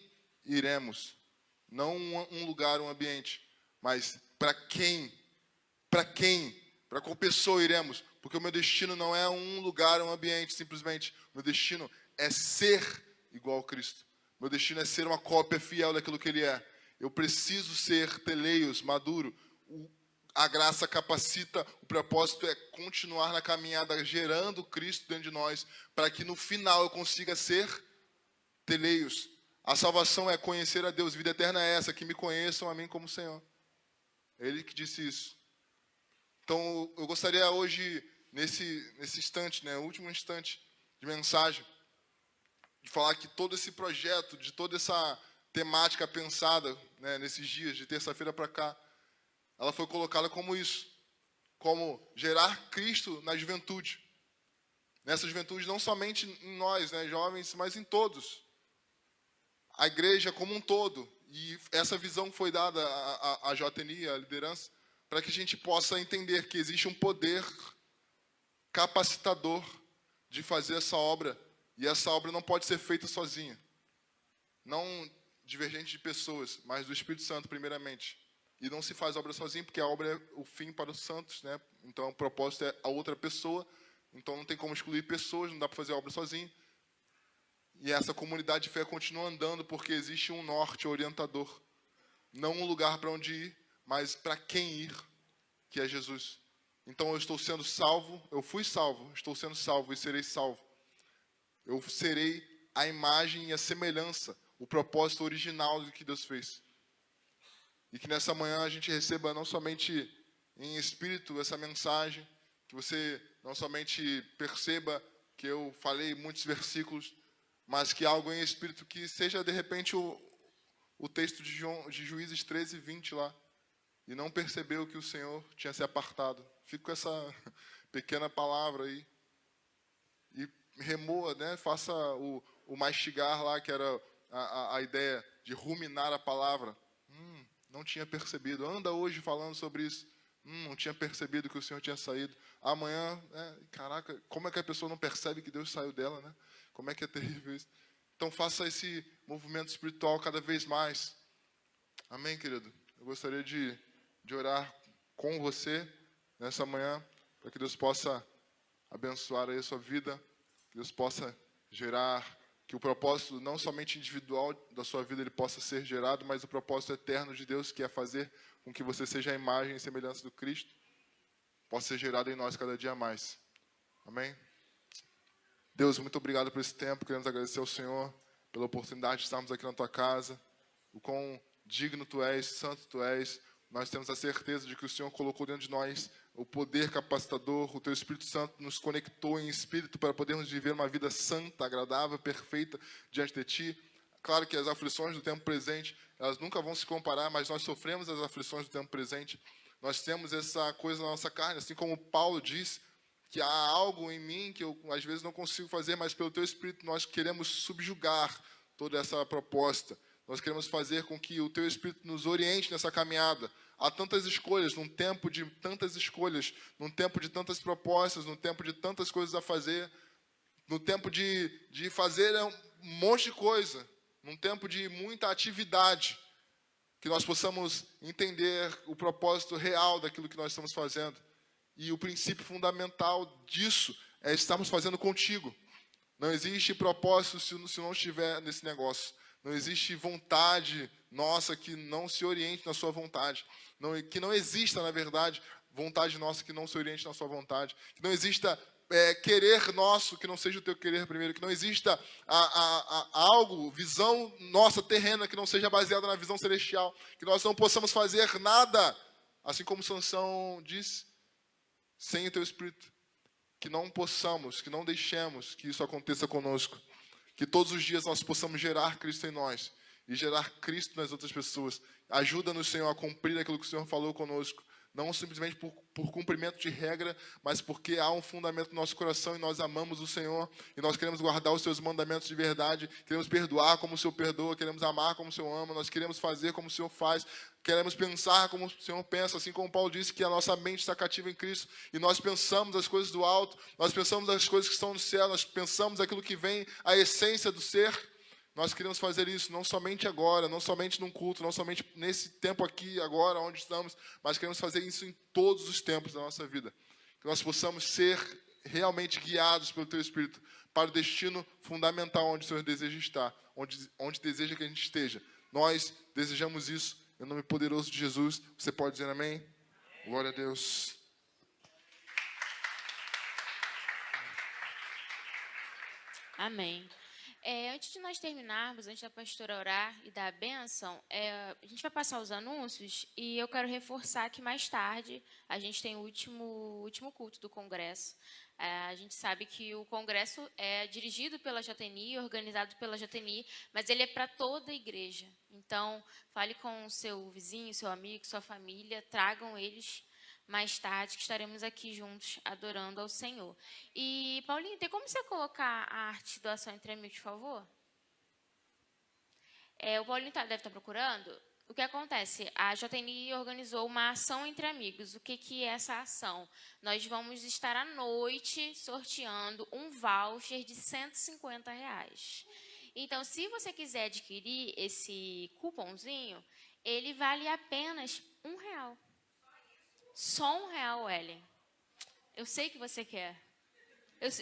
iremos? Não um lugar, um ambiente, mas para quem? Para quem? Para qual pessoa iremos? Porque o meu destino não é um lugar, um ambiente, simplesmente. O meu destino é ser igual a Cristo. O meu destino é ser uma cópia fiel daquilo que Ele é. Eu preciso ser teleios, maduro. A graça capacita, o propósito é continuar na caminhada, gerando Cristo dentro de nós, para que no final eu consiga ser teleios. A salvação é conhecer a Deus, vida eterna é essa, que me conheçam a mim como Senhor. É Ele que disse isso. Então, eu gostaria hoje, nesse instante, o último instante de mensagem, de falar que todo esse projeto, de toda essa temática pensada, nesses dias, de terça-feira para cá, ela foi colocada como isso, como gerar Cristo na juventude. Nessa juventude, não somente em nós, jovens, mas em todos. A igreja como um todo. E essa visão foi dada à JNI, à liderança, para que a gente possa entender que existe um poder capacitador de fazer essa obra. E essa obra não pode ser feita sozinha. Não divergente de pessoas, mas do Espírito Santo, primeiramente. E não se faz obra sozinho, porque a obra é o fim para os santos, Então, o propósito é a outra pessoa. Então, não tem como excluir pessoas, não dá para fazer obra sozinho. E essa comunidade de fé continua andando, porque existe um norte orientador. Não um lugar para onde ir, mas para quem ir, que é Jesus. Então, eu estou sendo salvo, eu fui salvo, estou sendo salvo e serei salvo. Eu serei a imagem e a semelhança, o propósito original do que Deus fez. E que nessa manhã a gente receba não somente em espírito essa mensagem, que você não somente perceba que eu falei muitos versículos, mas que algo em espírito que seja de repente o texto de Juízes 13, 20 lá, e não percebeu que o Senhor tinha se apartado. Fico com essa pequena palavra aí, e remoa, faça o mastigar lá, que era a ideia de ruminar a palavra. Não tinha percebido. Anda hoje falando sobre isso. Não tinha percebido que o Senhor tinha saído. Amanhã, caraca, como é que a pessoa não percebe que Deus saiu dela, Como é que é terrível isso. Então faça esse movimento espiritual cada vez mais. Amém, querido? Eu gostaria de orar com você nessa manhã, para que Deus possa abençoar aí a sua vida, que Deus possa gerar, que o propósito não somente individual da sua vida ele possa ser gerado, mas o propósito eterno de Deus, que é fazer com que você seja a imagem e semelhança do Cristo, possa ser gerado em nós cada dia mais. Amém? Deus, muito obrigado por esse tempo. Queremos agradecer ao Senhor pela oportunidade de estarmos aqui na Tua casa. O quão digno Tu és, santo Tu és. Nós temos a certeza de que o Senhor colocou dentro de nós o poder capacitador. O Teu Espírito Santo nos conectou em espírito para podermos viver uma vida santa, agradável, perfeita diante de Ti. Claro que as aflições do tempo presente, elas nunca vão se comparar, mas nós sofremos as aflições do tempo presente. Nós temos essa coisa na nossa carne, assim como Paulo diz, que há algo em mim que eu às vezes não consigo fazer, mas pelo Teu Espírito nós queremos subjugar toda essa proposta. Nós queremos fazer com que o Teu Espírito nos oriente nessa caminhada. Há tantas escolhas, num tempo de tantas escolhas, num tempo de tantas propostas, num tempo de tantas coisas a fazer, no tempo de fazer um monte de coisa, num tempo de muita atividade. que nós possamos entender o propósito real daquilo que nós estamos fazendo. E o princípio fundamental disso é estarmos fazendo contigo. Não existe propósito se não estiver nesse negócio. Não existe vontade nossa que não se oriente na sua vontade. Que não exista, na verdade, vontade nossa que não se oriente na sua vontade. Que não exista querer nosso que não seja o teu querer primeiro. Que não exista algo, visão nossa terrena que não seja baseada na visão celestial. Que nós não possamos fazer nada, assim como Sansão disse, sem o teu Espírito. Que não possamos, que não deixemos que isso aconteça conosco. Que todos os dias nós possamos gerar Cristo em nós e gerar Cristo nas outras pessoas. Ajuda-nos, Senhor, a cumprir aquilo que o Senhor falou conosco. Não simplesmente por cumprimento de regra, mas porque há um fundamento no nosso coração e nós amamos o Senhor. E nós queremos guardar os seus mandamentos de verdade. Queremos perdoar como o Senhor perdoa. Queremos amar como o Senhor ama. Nós queremos fazer como o Senhor faz. Queremos pensar como o Senhor pensa. Assim como Paulo disse que a nossa mente está cativa em Cristo. E nós pensamos as coisas do alto. Nós pensamos as coisas que estão no céu. Nós pensamos aquilo que vem, a essência do ser. Nós queremos fazer isso não somente agora, não somente num culto, não somente nesse tempo aqui, agora, onde estamos, mas queremos fazer isso em todos os tempos da nossa vida. Que nós possamos ser realmente guiados pelo Teu Espírito para o destino fundamental onde o Senhor deseja estar, onde deseja que a gente esteja. Nós desejamos isso, em nome poderoso de Jesus. Você pode dizer amém? Glória a Deus. Amém. Antes de nós terminarmos, antes da pastora orar e dar a bênção, a gente vai passar os anúncios e eu quero reforçar que mais tarde a gente tem o último culto do Congresso. A gente sabe que o Congresso é dirigido pela JTNI, organizado pela JTNI, mas ele é para toda a igreja. Então, fale com o seu vizinho, seu amigo, sua família, tragam eles mais tarde, que estaremos aqui juntos adorando ao Senhor. E, Paulinho, tem como você colocar a arte doação entre amigos, por favor? O Paulinho deve estar procurando. O que acontece? A JTNI organizou uma ação entre amigos. O que é essa ação? Nós vamos estar à noite sorteando um voucher de R$150. Então, se você quiser adquirir esse cupomzinho, ele vale apenas R$1. Só R$1, Ellen. Eu sei que você quer.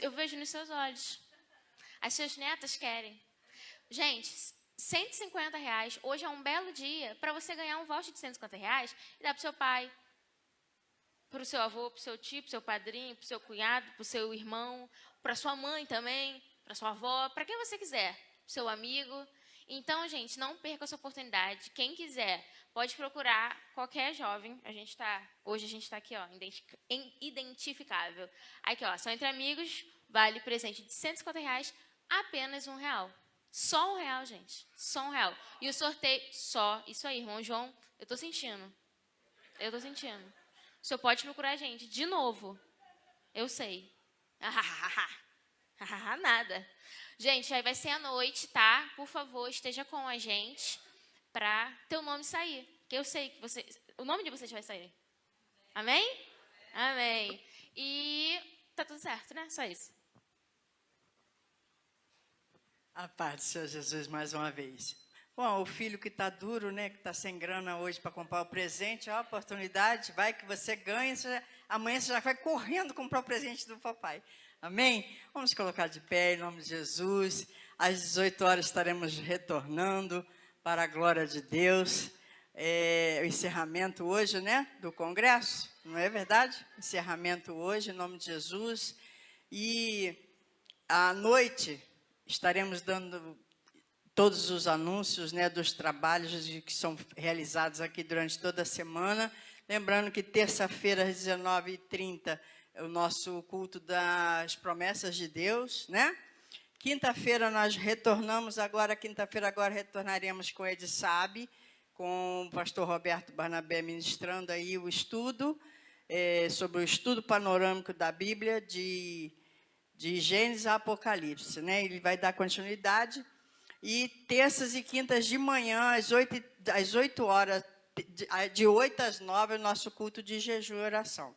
Eu vejo nos seus olhos. As suas netas querem. Gente, R$150. Hoje é um belo dia para você ganhar um voucher de R$150 e dar para o seu pai, para o seu avô, para o seu tio, para o seu padrinho, para o seu cunhado, para o seu irmão, para sua mãe também, para sua avó, para quem você quiser, para o seu amigo. Então, gente, não perca essa oportunidade. Quem quiser, pode procurar qualquer jovem. Hoje a gente está aqui, ó, identificável. Aqui, ó, são entre amigos, vale presente de R$150, apenas R$1. Só R$1, gente. Só R$1. E o sorteio, só. Isso aí, irmão João, eu estou sentindo. O senhor pode procurar a gente de novo. Eu sei. Nada. Gente, aí vai ser à noite, tá? Por favor, esteja com a gente para teu nome sair. Que eu sei que o nome de vocês vai sair. Amém? Amém. E tá tudo certo, né? Só isso. A paz do Senhor Jesus mais uma vez. Bom, o filho que está duro, né? Que está sem grana hoje para comprar o presente, ó, a oportunidade, vai que você ganha, amanhã você já vai correndo comprar o presente do papai. Amém? Vamos colocar de pé em nome de Jesus. Às 18 horas estaremos retornando para a glória de Deus. O encerramento hoje, né, do congresso, não é verdade? Encerramento hoje, em nome de Jesus. E à noite estaremos dando todos os anúncios, né, dos trabalhos que são realizados aqui durante toda a semana. Lembrando que terça-feira, às 19h30, é o nosso culto das promessas de Deus, né? Quinta-feira nós retornamos agora, retornaremos com Ed Sabe, com o pastor Roberto Barnabé ministrando aí o estudo, sobre o estudo panorâmico da Bíblia, de Gênesis a Apocalipse, né? Ele vai dar continuidade. E terças e quintas de manhã, às 8 horas, de 8 às 9, é o nosso culto de jejum e oração.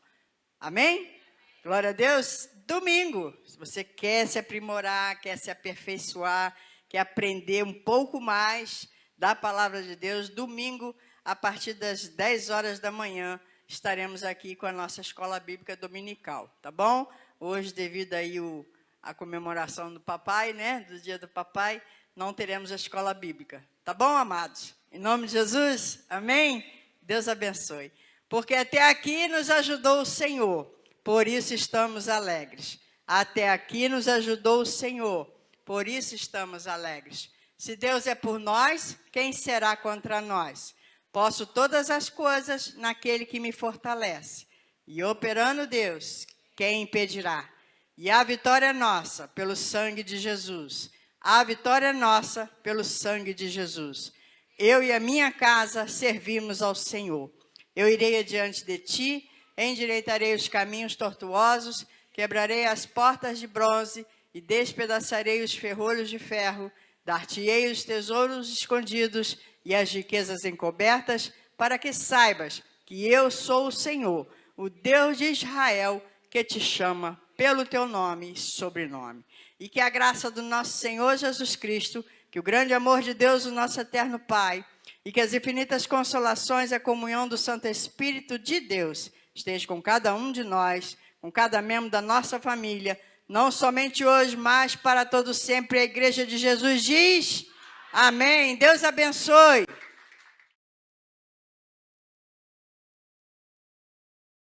Amém? Glória a Deus. Domingo, se você quer se aprimorar, quer se aperfeiçoar, quer aprender um pouco mais da palavra de Deus, domingo, a partir das 10 horas da manhã, estaremos aqui com a nossa escola bíblica dominical, tá bom? Hoje, devido aí a comemoração do papai, né, do dia do papai, não teremos a escola bíblica, tá bom, amados? Em nome de Jesus, amém? Deus abençoe. Porque até aqui nos ajudou o Senhor, por isso estamos alegres. Até aqui nos ajudou o Senhor, por isso estamos alegres. Se Deus é por nós, quem será contra nós? Posso todas as coisas naquele que me fortalece. E operando Deus, quem impedirá? E a vitória é nossa pelo sangue de Jesus. A vitória é nossa pelo sangue de Jesus. Eu e a minha casa servimos ao Senhor. Eu irei adiante de ti, endireitarei os caminhos tortuosos, quebrarei as portas de bronze e despedaçarei os ferrolhos de ferro, dar-te-ei os tesouros escondidos e as riquezas encobertas, para que saibas que eu sou o Senhor, o Deus de Israel, que te chama pelo teu nome e sobrenome. E que a graça do nosso Senhor Jesus Cristo, que o grande amor de Deus, o nosso eterno Pai, e que as infinitas consolações e a comunhão do Santo Espírito de Deus esteja com cada um de nós, com cada membro da nossa família, não somente hoje, mas para todo sempre. A Igreja de Jesus diz: amém. Deus abençoe.